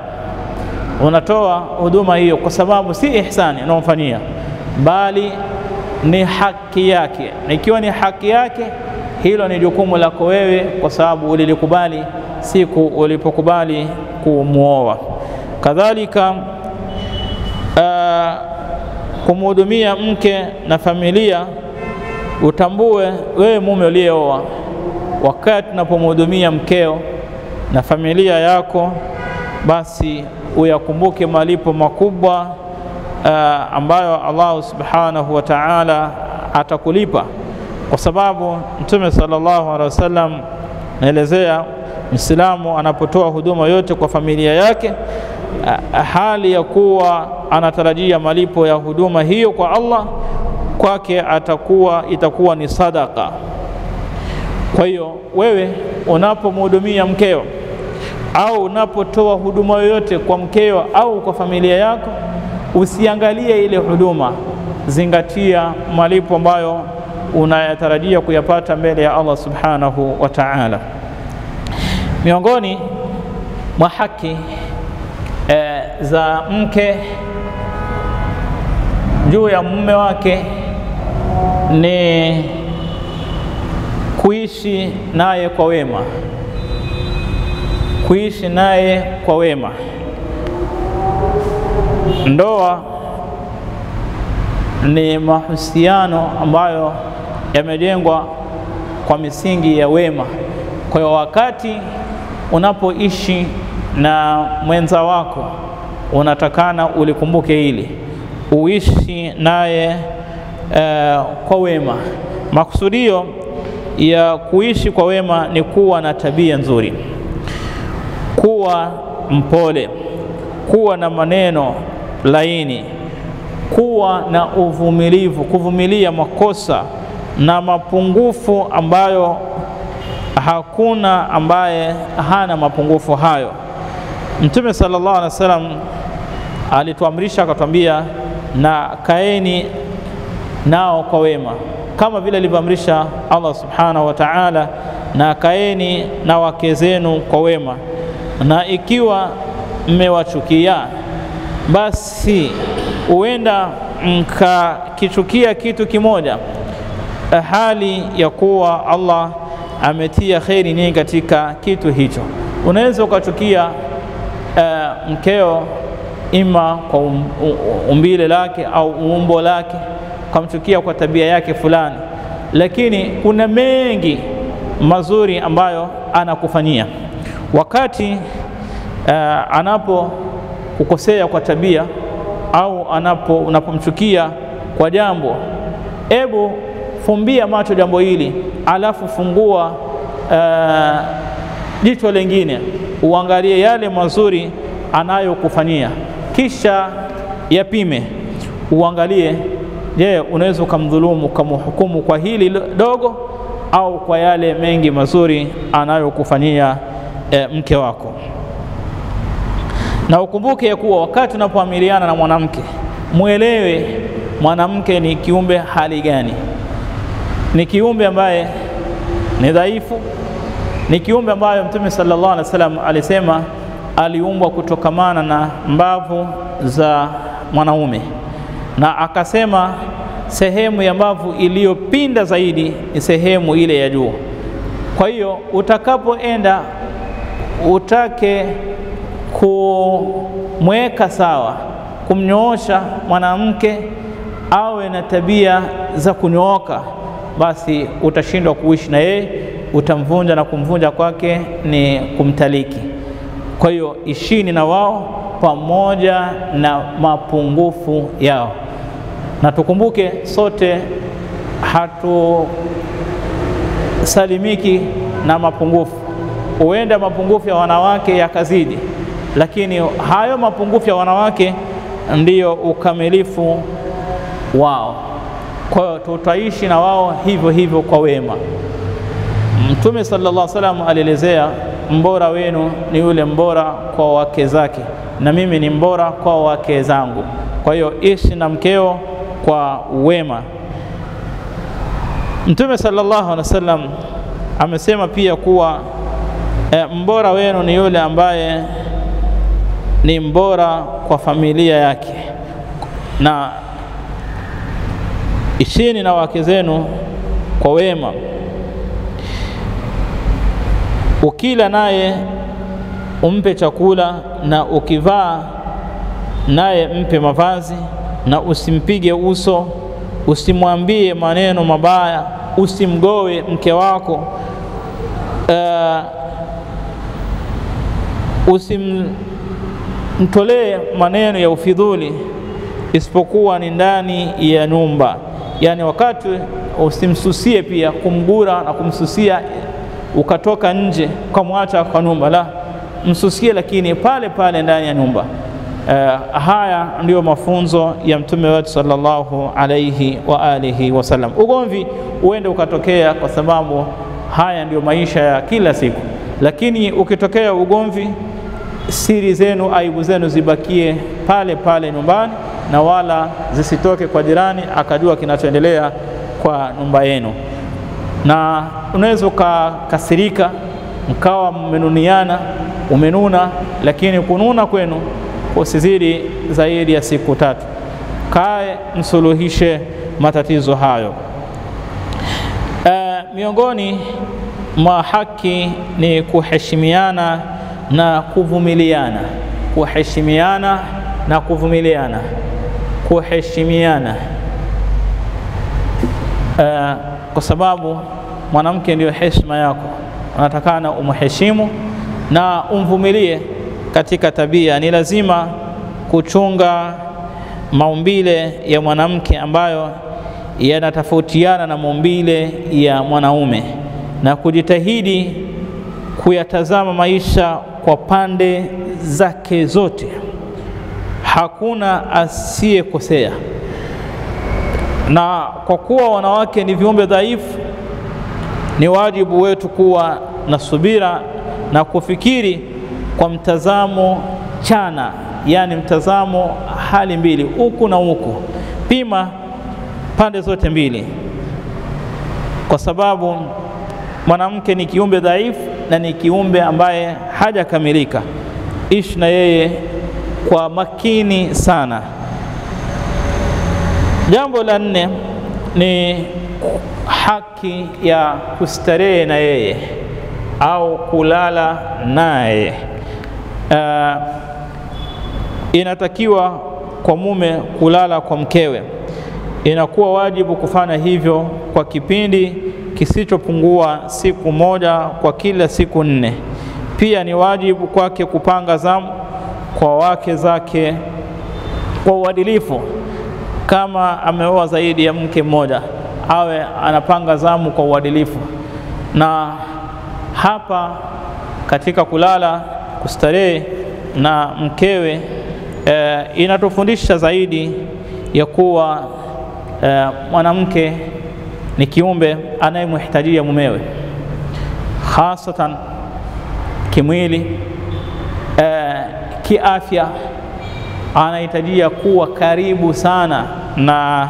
Unatoa huduma hiyo kwa sababu si ihsani unaomfanyia, bali ni haki yake. Na ikiwa ni haki yake, hilo ni jukumu lako wewe, kwa sababu ulilikubali siku ulipokubali kumuoa. Kadhalika kumhudumia mke na familia, utambue wewe mume uliyeoa, wakati unapomhudumia mkeo na familia yako, basi uyakumbuke malipo makubwa ambayo Allah subhanahu wa ta'ala atakulipa, kwa sababu Mtume sallallahu alaihi wasallam naelezea Muislamu anapotoa huduma yote kwa familia yake, hali ya kuwa anatarajia malipo ya huduma hiyo kwa Allah, kwake itakuwa ni sadaka. Kwa hiyo wewe unapomhudumia mkeo au unapotoa huduma yoyote kwa mkeo au kwa familia yako, usiangalie ile huduma, zingatia malipo ambayo unayatarajia kuyapata mbele ya Allah subhanahu wa ta'ala. Miongoni mwa haki za mke juu ya mume wake ni kuishi naye kwa wema, kuishi naye kwa wema. Ndoa ni mahusiano ambayo yamejengwa kwa misingi ya wema. Kwa hiyo wakati unapoishi na mwenza wako, unatakana ulikumbuke hili, uishi naye kwa wema. Makusudio ya kuishi kwa wema ni kuwa na tabia nzuri, kuwa mpole, kuwa na maneno laini, kuwa na uvumilivu, kuvumilia makosa na mapungufu ambayo hakuna ambaye hana mapungufu hayo. Mtume sallallahu alaihi wasallam alituamrisha, akatwambia, na kaeni nao kwa wema, kama vile alivyoamrisha Allah subhanahu wa ta'ala, na kaeni na wake zenu kwa wema, na ikiwa mmewachukia, basi huenda mkakichukia kitu kimoja, hali ya kuwa Allah ametia kheri nyingi katika kitu hicho. Unaweza ukachukia mkeo ima kwa umbile lake au umbo lake, ukamchukia kwa tabia yake fulani, lakini kuna mengi mazuri ambayo anakufanyia. Wakati anapokukosea kwa tabia au unapomchukia kwa jambo, hebu fumbia macho jambo hili, alafu fungua jicho lingine, uangalie yale mazuri anayokufanyia, kisha yapime, uangalie, je, unaweza kumdhulumu, kumhukumu kwa hili dogo au kwa yale mengi mazuri anayokufanyia mke wako. Na ukumbuke ya kuwa wakati unapoamiliana na mwanamke, muelewe mwanamke ni kiumbe hali gani. Ni kiumbe ambaye ni dhaifu, ni kiumbe ambaye Mtume sallallahu alaihi wasallam alisema aliumbwa kutokamana na mbavu za mwanaume, na akasema sehemu ya mbavu iliyopinda zaidi ni sehemu ile ya juu. Kwa hiyo utakapoenda utake kumweka sawa, kumnyoosha mwanamke awe na tabia za kunyooka, basi utashindwa kuishi na yeye, utamvunja, na kumvunja kwake ni kumtaliki. Kwa hiyo ishini na wao pamoja na mapungufu yao, na tukumbuke sote hatusalimiki na mapungufu. Huenda mapungufu ya wanawake yakazidi, lakini hayo mapungufu ya wanawake ndiyo ukamilifu wao. Kwa hiyo tutaishi na wao hivyo hivyo kwa wema. Mtume sallallahu alaihi wasallam alielezea, mbora wenu ni yule mbora kwa wake zake, na mimi ni mbora kwa wake zangu. Kwa hiyo ishi na mkeo kwa wema. Mtume sallallahu alaihi wasallam amesema pia kuwa mbora wenu ni yule ambaye ni mbora kwa familia yake, na ishini na wake zenu kwa wema. Ukila naye umpe chakula, na ukivaa naye mpe mavazi, na usimpige uso, usimwambie maneno mabaya, usimgowe mke wako. usimtolee maneno ya ufidhuli isipokuwa ni ndani ya nyumba. Yani wakati usimsusie pia kumgura na kumsusia ukatoka nje ukamwacha kwa nyumba, la, msusie lakini pale pale ndani ya nyumba. Haya ndio mafunzo ya Mtume wetu sallallahu alayhi wa alihi wasallam. Ugomvi uende ukatokea kwa sababu haya ndio maisha ya kila siku, lakini ukitokea ugomvi, siri zenu, aibu zenu zibakie pale pale nyumbani na wala zisitoke kwa jirani akajua kinachoendelea kwa nyumba yenu. Na unaweza ukakasirika mkawa mmenuniana, umenuna, lakini kununa kwenu usizidi zaidi ya siku 3. Kae msuluhishe matatizo hayo. Miongoni mwa haki ni kuheshimiana na kuvumiliana. Kuheshimiana na kuvumiliana. Kuheshimiana kwa sababu mwanamke ndio heshima yako, unatakana umheshimu na umvumilie katika tabia. Ni lazima kuchunga maumbile ya mwanamke ambayo yanatofautiana na maumbile ya mwanaume, na kujitahidi kuyatazama maisha kwa pande zake zote. Hakuna asiyekosea. Na kwa kuwa wanawake ni viumbe dhaifu, ni wajibu wetu kuwa na subira na kufikiri kwa mtazamo chana, yani mtazamo hali mbili, huku na huku. Pima pande zote mbili, kwa sababu mwanamke ni kiumbe dhaifu na ni kiumbe ambaye hajakamilika. Ishi na yeye kwa makini sana. Jambo la 4 ni haki ya kustarehe na yeye au kulala naye. Inatakiwa kwa mume kulala kwa mkewe. Inakuwa wajibu kufanya hivyo kwa kipindi kisichopungua siku 1 kwa kila siku 4. Pia ni wajibu kwake kupanga zamu kwa wake zake kwa uadilifu. Kama ameoa zaidi ya mke mmoja, awe anapanga zamu kwa uadilifu. Na hapa katika kulala, kustarehe na mkewe, inatufundisha zaidi ya kuwa mwanamke ni kiumbe anayemhitajia mumewe, hasatan kimwili, kiafya. Anahitajia kuwa karibu sana na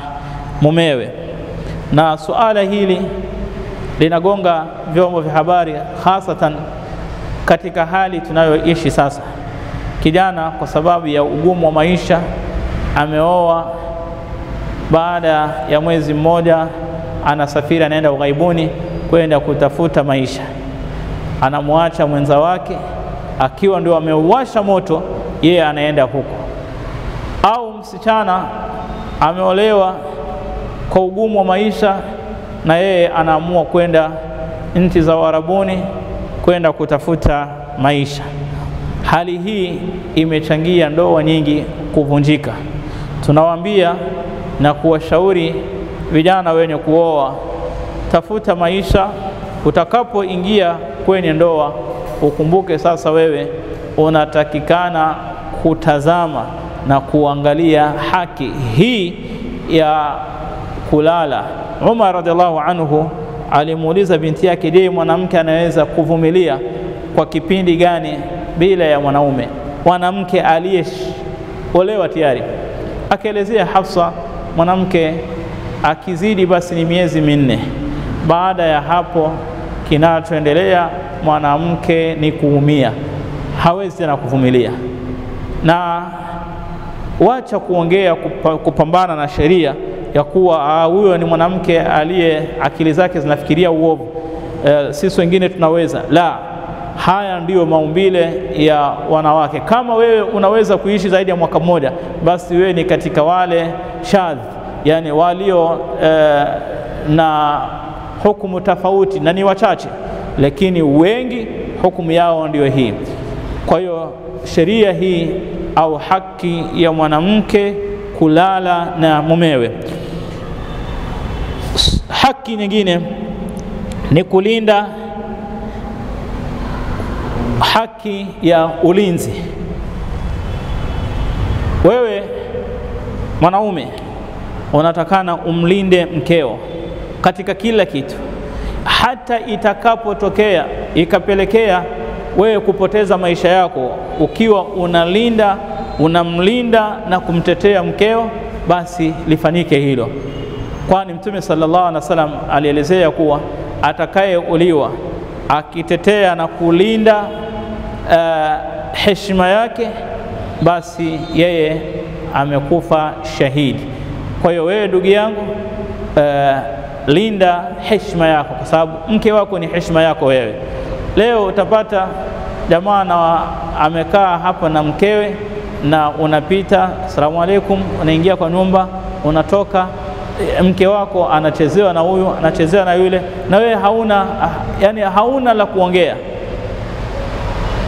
mumewe. Na suala hili linagonga vyombo vya habari, hasatan katika hali tunayoishi sasa. Kijana kwa sababu ya ugumu wa maisha ameoa, baada ya mwezi mmoja anasafiri, anaenda ughaibuni kwenda kutafuta maisha. Anamwacha mwenza wake akiwa ndio ameuwasha moto, yeye anaenda huko. Au msichana ameolewa kwa ugumu wa maisha na yeye anaamua kwenda nchi za Uarabuni kwenda kutafuta maisha. Hali hii imechangia ndoa nyingi kuvunjika. Tunawaambia na kuwashauri vijana wenye kuoa, tafuta maisha. Utakapoingia kwenye ndoa, ukumbuke sasa wewe unatakikana kutazama na kuangalia haki hii ya kulala. Umar radhiallahu anhu alimuuliza binti yake, je, mwanamke anaweza kuvumilia kwa kipindi gani bila ya mwanaume, mwanamke aliyeolewa tayari? Akaelezea Hafsa, mwanamke akizidi basi ni miezi 4. Baada ya hapo kinachoendelea mwanamke ni kuumia, hawezi tena kuvumilia. Na wacha kuongea kupambana na sheria ya kuwa huyo ni mwanamke aliye akili zake zinafikiria uovu, sisi wengine tunaweza. La, haya ndiyo maumbile ya wanawake. Kama wewe unaweza kuishi zaidi ya mwaka mmoja, basi wewe ni katika wale shadh, yani walio na hukumu tofauti, na ni wachache, lakini wengi hukumu yao ndiyo hii. Kwa hiyo sheria hii au haki ya mwanamke kulala na mumewe. Haki nyingine ni kulinda haki ya ulinzi. Wewe mwanaume unatakana umlinde mkeo katika kila kitu, hata itakapotokea ikapelekea wewe kupoteza maisha yako, ukiwa unamlinda na kumtetea mkeo, basi lifanyike hilo. Kwani Mtume sallallahu alaihi wasallam alielezea kuwa atakayeuliwa akitetea na kulinda heshima yake, basi yeye amekufa shahidi. Kwa hiyo wewe ndugu yangu, linda heshima yako, kwa sababu mke wako ni heshima yako wewe. Leo utapata jamaa na amekaa hapa na mkewe, na unapita asalamu alaykum, unaingia kwa nyumba, unatoka, mke wako anachezewa na huyu, anachezewa na yule, na wewe hauna la kuongea.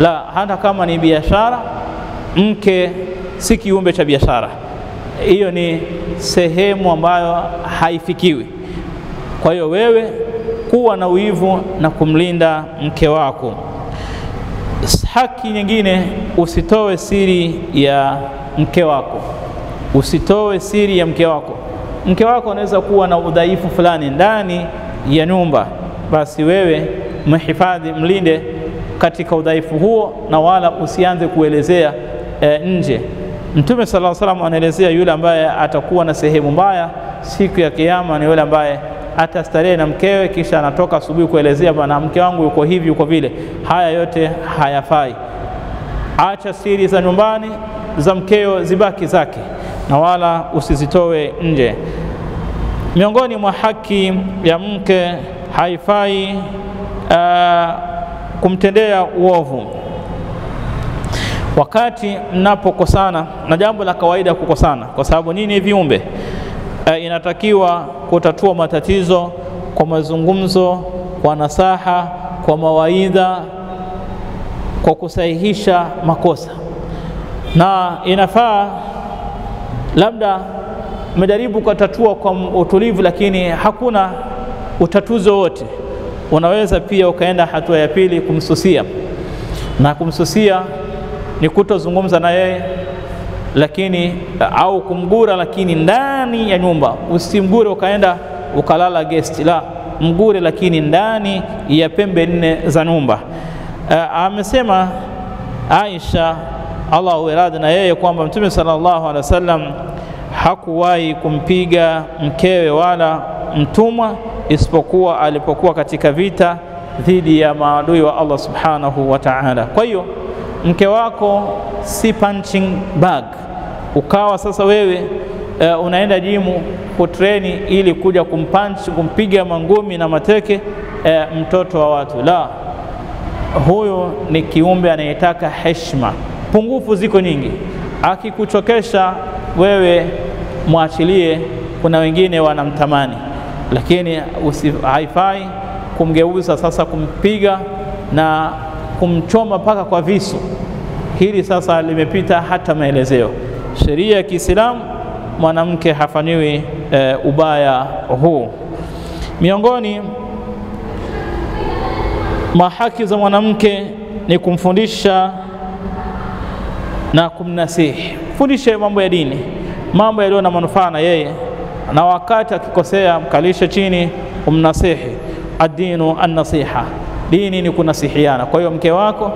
La, hata kama ni biashara, mke si kiumbe cha biashara. Hiyo ni sehemu ambayo haifikiwi. Kwa hiyo wewe kuwa na wivu na kumlinda mke wako. Haki nyingine, usitoe siri ya mke wako. Usitoe siri ya mke wako. Mke wako anaweza kuwa na udhaifu fulani ndani ya nyumba, basi wewe mhifadhi, mlinde katika udhaifu huo, na wala usianze kuelezea nje. Mtume sallallahu alaihi wasallam anaelezea yule ambaye atakuwa na sehemu mbaya siku ya kiyama ni yule ambaye atastarehe na mkewe, kisha anatoka asubuhi kuelezea, bwana mke wangu yuko hivi yuko vile. Haya yote hayafai. Acha siri za nyumbani za mkeo zibaki zake, na wala usizitoe nje. Miongoni mwa haki ya mke, haifai kumtendea uovu. Wakati mnapokosana, na jambo la kawaida kukosana, kwa sababu nini viumbe, inatakiwa kutatua matatizo kwa mazungumzo, kwa nasaha, kwa mawaidha, kwa kusahihisha makosa. Na inafaa labda umejaribu kutatua kwa utulivu, lakini hakuna utatuzi wote, unaweza pia ukaenda hatua ya pili, kumsusia. Na kumsusia ni kutozungumza na yeye, lakini au kumgura, lakini ndani ya nyumba. Usimgure ukaenda ukalala guest, la, mgure lakini ndani ya pembe nne za nyumba. Amesema Aisha Allahu radhi na yeye kwamba Mtume sallallahu alaihi wasallam hakuwahi kumpiga mkewe wala mtumwa, isipokuwa alipokuwa katika vita dhidi ya maadui wa Allah subhanahu wa ta'ala. Kwa hiyo mke wako si punching bag, ukawa sasa wewe unaenda jimu kutreni ili kuja kumpiga mangumi na mateke mtoto wa watu. La, huyo ni kiumbe anayetaka heshima. Pungufu ziko nyingi, akikuchokesha wewe muachilie, kuna wengine wanamtamani, lakini haifai kumgeuza sasa kumpiga na kumchoma paka kwa visu. Hili sasa limepita hata maelezeo. Sheria ya Kiislamu, mwanamke hafanyiwi ubaya huu. Miongoni mwa haki za mwanamke ni kumfundisha na kumnasihi. Fundishe mambo ya dini, mambo yaliyo na manufaa na yeye, na wakati akikosea mkalishe chini umnasihi. Ad-dinu an-nasiha, dini ni kunasihiana. Kwa hiyo mke wako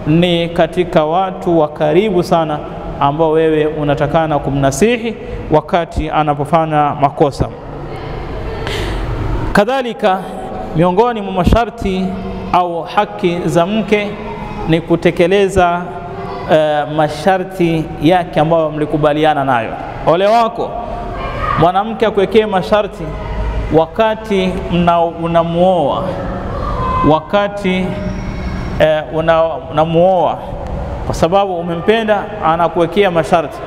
ni katika watu wa karibu sana ambao wewe unatakana kumnasihi wakati anapofanya makosa. Kadhalika, miongoni mwa masharti au haki za mke ni kutekeleza masharti yake ambayo mlikubaliana nayo. Ole wako mwanamke akuwekee masharti wakati unamuoa, wakati unamuoa, kwa sababu umempenda, anakuwekea masharti.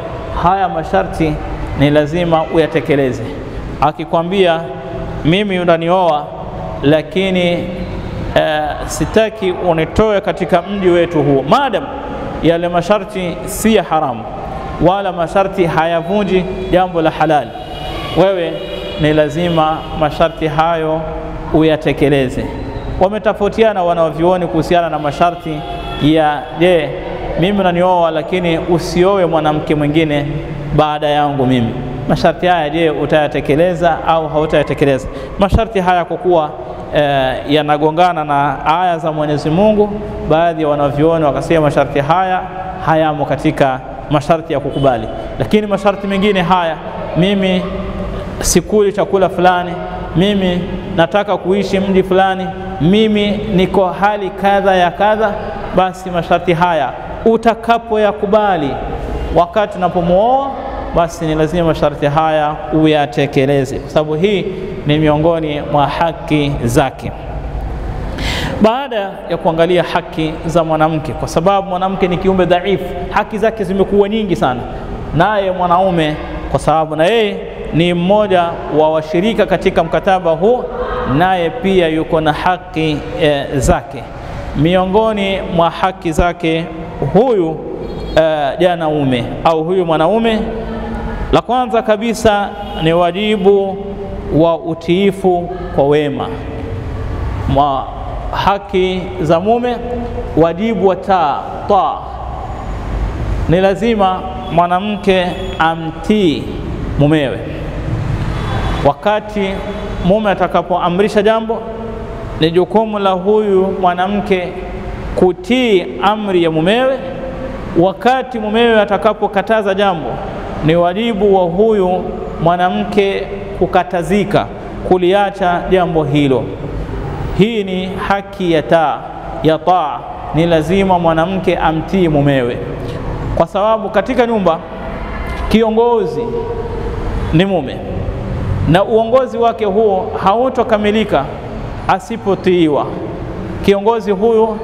Haya masharti ni lazima uyatekeleze. Akikwambia mimi unanioa, lakini sitaki unitoe katika mji wetu huo, madam yale masharti si ya haramu, wala masharti hayavunji jambo la halali. Wewe ni lazima masharti hayo uyatekeleze. Wametofautiana wanavyuoni kuhusiana na masharti ya mimi nanioa lakini usioe mwanamke mwingine baada yangu mimi. Masharti haya utayatekeleza au hautayatekeleza? Masharti haya kwa kuwa yanagongana na aya za Mwenyezi Mungu, baadhi ya wanavyuoni wakasema masharti haya hayamo katika masharti ya kukubali. Lakini masharti mengine haya, mimi sikuli chakula fulani, mimi nataka kuishi mji fulani, mimi niko hali kadha ya kadha, basi masharti haya utakapoyakubali wakati unapomuoa, basi ni lazima masharti haya uyatekeleze, kwa sababu hii ni miongoni mwa haki zake. Baada ya kuangalia haki za mwanamke, kwa sababu mwanamke ni kiumbe dhaifu, haki zake zimekuwa nyingi sana. Naye mwanaume, kwa sababu na yeye ni mmoja wa washirika katika mkataba huu, naye pia yuko na haki zake. Miongoni mwa haki zake huyu janaume au huyu mwanaume, la kwanza kabisa ni wajibu wa utiifu kwa wema. Mwa haki za mume, wajibu wa taa. Ni lazima mwanamke amtii mumewe. Wakati mume atakapoamrisha jambo, ni jukumu la huyu mwanamke kutii amri ya mumewe. Wakati mumewe atakapokataza jambo, ni wajibu wa huyu mwanamke kukatazika, kuliacha jambo hilo. Hii ni haki ya taa. Ni lazima mwanamke amtii mumewe, kwa sababu katika nyumba kiongozi ni mume, na uongozi wake huo hautokamilika asipotiiwa. Kiongozi huyo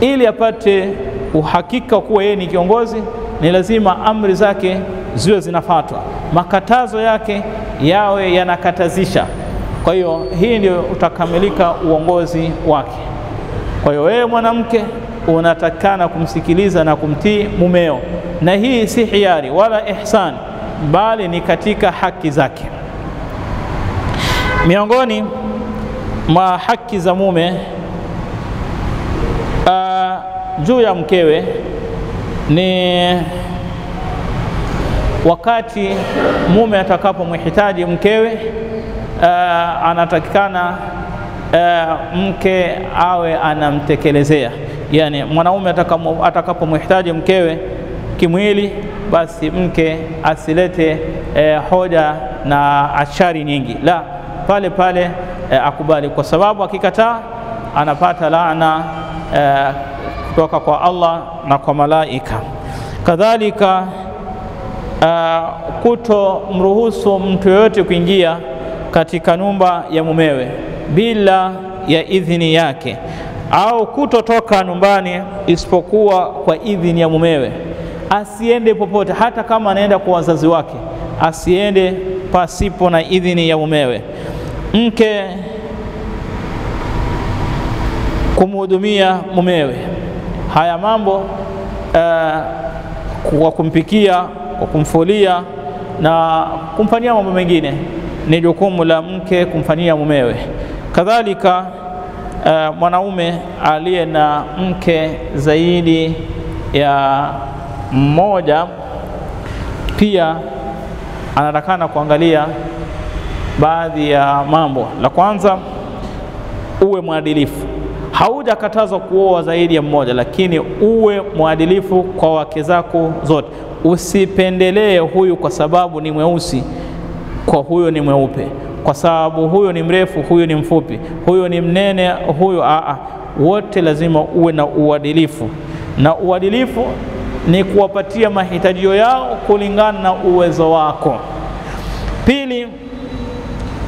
ili apate uhakika kuwa yeye ni kiongozi, ni lazima amri zake ziwe zinafuatwa, makatazo yake yawe yanakatazisha. Kwa hiyo hii ndio utakamilika uongozi wake. Kwa hiyo wewe mwanamke unatakana kumsikiliza na kumtii mumeo, na hii si hiari wala ihsan, bali ni katika haki zake. Miongoni mwa haki za mume juu ya mkewe ni wakati mume atakapomhitaji mkewe, anatakikana mke awe anamtekelezea. Yani mwanaume atakapomhitaji mkewe kimwili, basi mke asilete hoja na ashari nyingi, la, pale pale akubali, kwa sababu akikataa anapata laana kutoka kwa Allah na kwa malaika. Kadhalika kutomruhusu mtu yoyote kuingia katika nyumba ya mumewe bila ya idhini yake, au kutotoka nyumbani isipokuwa kwa idhini ya mumewe. Asiende popote, hata kama anaenda kwa wazazi wake, asiende pasipo na idhini ya mumewe. Mke kumhudumia mumewe, haya mambo kwa kumpikia, kwa kumfulia na kumfanyia mambo mengine, ni jukumu la mke kumfanyia mumewe. Kadhalika mwanaume aliye na mke zaidi ya mmoja pia anatakana kuangalia baadhi ya mambo. La kwanza, uwe mwadilifu. Haujakatazwa kuoa zaidi ya mmoja, lakini uwe mwadilifu kwa wake zako zote. Usipendelee huyu kwa sababu ni mweusi, kwa huyo ni mweupe, kwa sababu huyo ni mrefu, huyo ni mfupi, huyo ni mnene, huyo wote lazima uwe na uadilifu. Na uadilifu ni kuwapatia mahitajio yao kulingana na uwezo wako. Pili,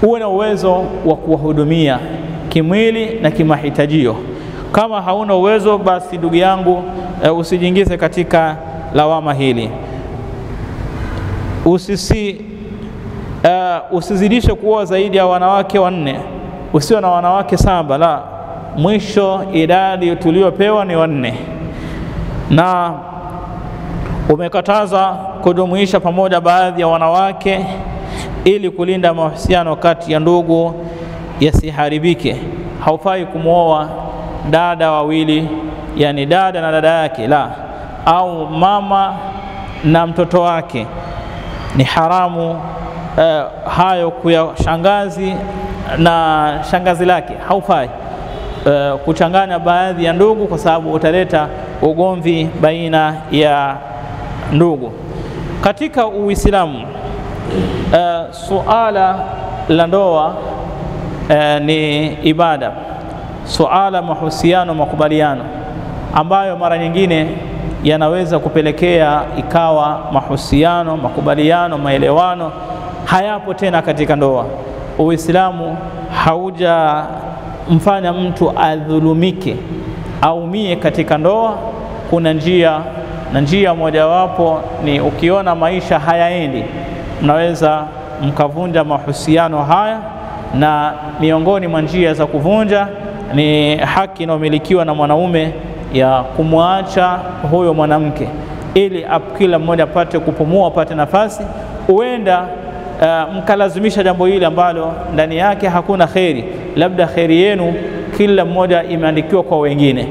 uwe na uwezo wa kuwahudumia kimwili na kimahitajio. Kama hauna uwezo, basi ndugu yangu, usijiingize katika lawama hili. Usizidishe kuoa zaidi ya wanawake 4, usiwe na wanawake 7, la, mwisho idadi tuliopewa ni 4. Na umekataza kujumuisha pamoja baadhi ya wanawake ili kulinda mahusiano kati ya ndugu yasiharibike. Haufai kumwoa dada wawili, yani dada na dada yake, la, au mama na mtoto wake. Ni haramu hayo kuya shangazi na shangazi lake. Haufai kuchanganya baadhi ya ndugu, kwa sababu utaleta ugomvi baina ya ndugu. Katika Uislamu suala la ndoa ni ibada, suala mahusiano, makubaliano ambayo mara nyingine yanaweza kupelekea ikawa mahusiano, makubaliano, maelewano hayapo tena katika ndoa. Uislamu hauja mfanya mtu adhulumike, aumie katika ndoa. Kuna njia, na njia mojawapo ni ukiona maisha hayaendi, mnaweza mkavunja mahusiano haya, na miongoni mwa njia za kuvunja ni haki inayomilikiwa na mwanaume ya kumwacha huyo mwanamke, ili kila mmoja apate kupumua, apate nafasi. Huenda mkalazimisha jambo hili ambalo ndani yake hakuna kheri, labda kheri yenu kila mmoja imeandikiwa kwa wengine.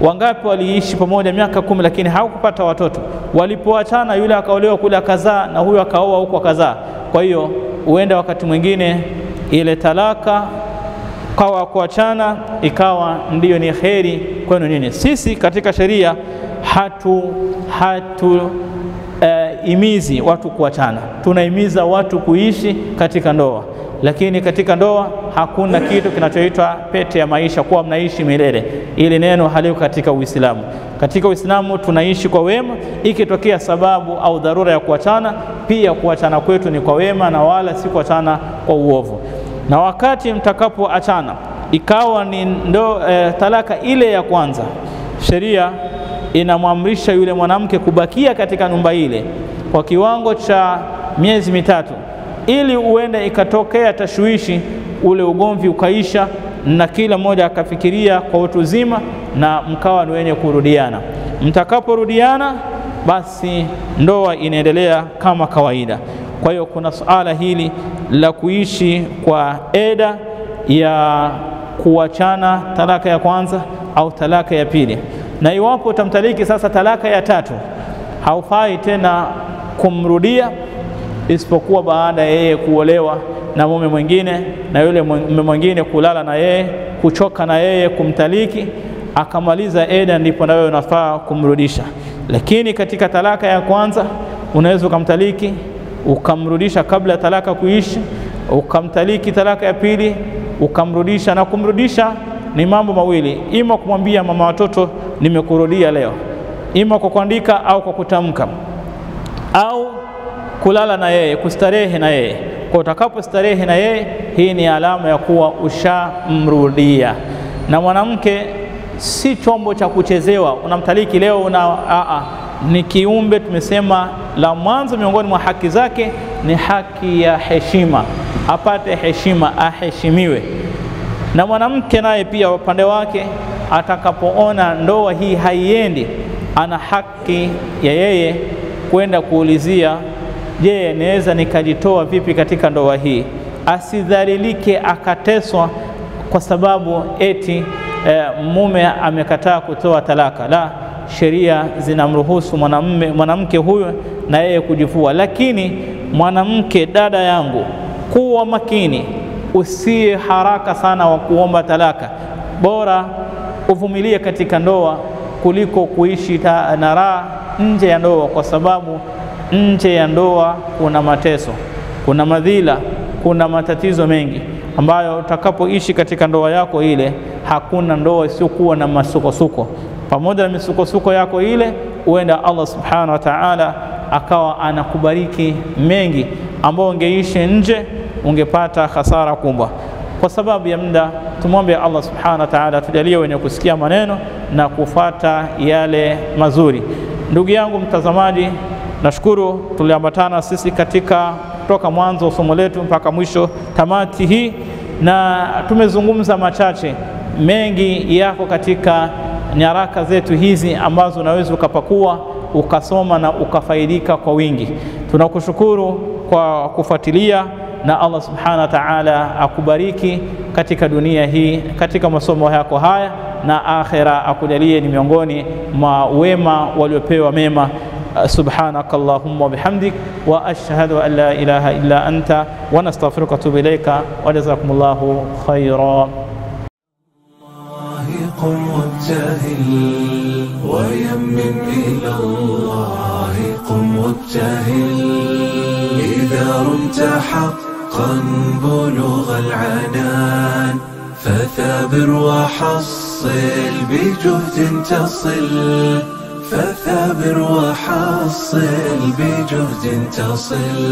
Wangapi waliishi pamoja miaka 10 lakini hawakupata watoto? Walipoachana, yule akaolewa kule akazaa, na huyo akaoa huko akazaa. Kwa hiyo huenda wakati mwingine ile talaka kwa kuachana ikawa ndiyo ni kheri kwenu nini. Sisi katika sheria imizi watu kuachana, tunahimiza watu kuishi katika ndoa. Lakini katika ndoa hakuna kitu kinachoitwa pete ya maisha, kuwa mnaishi milele. Ili neno haliko katika Uislamu. Katika Uislamu tunaishi kwa wema. Ikitokea sababu au dharura ya kuachana, pia kuachana kwetu ni kwa wema na wala si kuachana kwa uovu. Na wakati mtakapoachana ikawa ni talaka ile ya kwanza, sheria inamwamrisha yule mwanamke kubakia katika nyumba ile kwa kiwango cha miezi 3, ili uende ikatokea tashwishi, ule ugomvi ukaisha na kila mmoja akafikiria kwa utu uzima na mkawa ni wenye kurudiana. Mtakaporudiana basi ndoa inaendelea kama kawaida. Kwa hiyo kuna suala hili la kuishi kwa eda ya kuachana, talaka ya kwanza au talaka ya pili. Na iwapo utamtaliki sasa talaka ya 3, haufai tena kumrudia, isipokuwa baada ya yeye kuolewa na mume mwingine, na yule mume mwingine kulala na yeye, kuchoka na yeye, kumtaliki, akamaliza eda, ndipo na wewe unafaa kumrudisha. Lakini katika talaka ya kwanza unaweza ukamtaliki ukamrudisha kabla talaka kuishi, ukamtaliki talaka ya pili ukamrudisha. Na kumrudisha ni mambo mawili, ima kumwambia mama watoto nimekurudia leo, ima kwa kuandika au kwa kutamka, au kulala na yeye, kustarehe na yeye. Kwa utakapostarehe na yeye, hii ni alama ya kuwa ushamrudia. Na mwanamke si chombo cha kuchezewa. Unamtaliki leo ni kiumbe, tumesema la mwanzo miongoni mwa haki zake ni haki ya heshima, apate heshima, aheshimiwe. Na mwanamke naye pia upande wake, atakapoona ndoa hii haiendi, ana haki ya yeye kwenda kuulizia, je, naweza nikajitoa vipi katika ndoa hii? Asidhalilike akateswa kwa sababu eti mume amekataa kutoa talaka. La, sheria zinamruhusu mwanamke huyo na yeye kujifua. Lakini mwanamke, dada yangu, kuwa makini, usiye haraka sana wa kuomba talaka. Bora uvumilie katika ndoa kuliko kuishi na raha nje ya ndoa, kwa sababu nje ya ndoa kuna mateso, kuna madhila, kuna matatizo mengi ambayo utakapoishi katika ndoa yako ile, hakuna ndoa isiyokuwa na masukosuko. Pamoja na misukosuko yako ile, huenda Allah subhanahu wa ta'ala akawa anakubariki mengi ambao ungeishi nje ungepata hasara kubwa. Kwa sababu ya muda, tumwombe Allah subhanahu wa ta'ala tujalie wenye kusikia maneno na kufata yale mazuri. Ndugu yangu mtazamaji, nashukuru tuliambatana sisi katika kutoka mwanzo somo letu mpaka mwisho tamati hii, na tumezungumza machache. Mengi yako katika nyaraka zetu hizi ambazo unaweza ukapakua ukasoma na ukafaidika kwa wingi. Tunakushukuru kwa kufuatilia, na Allah subhanahu wa ta'ala akubariki katika dunia hii, katika masomo yako haya, na akhira akujalie ni miongoni mwa wema waliopewa mema. Subhanakallahumma bihamdik wa ashhadu an la ilaha illa anta wa nastaghfiruka wa atubu ilayka wa jazakumullahu khairan. قم وابتهل ويمن إلى الله، قم وابتهل إذا رمت حقا بلوغ العنان، فثابر وحصل بجهد تصل، فثابر وحصل بجهد تصل.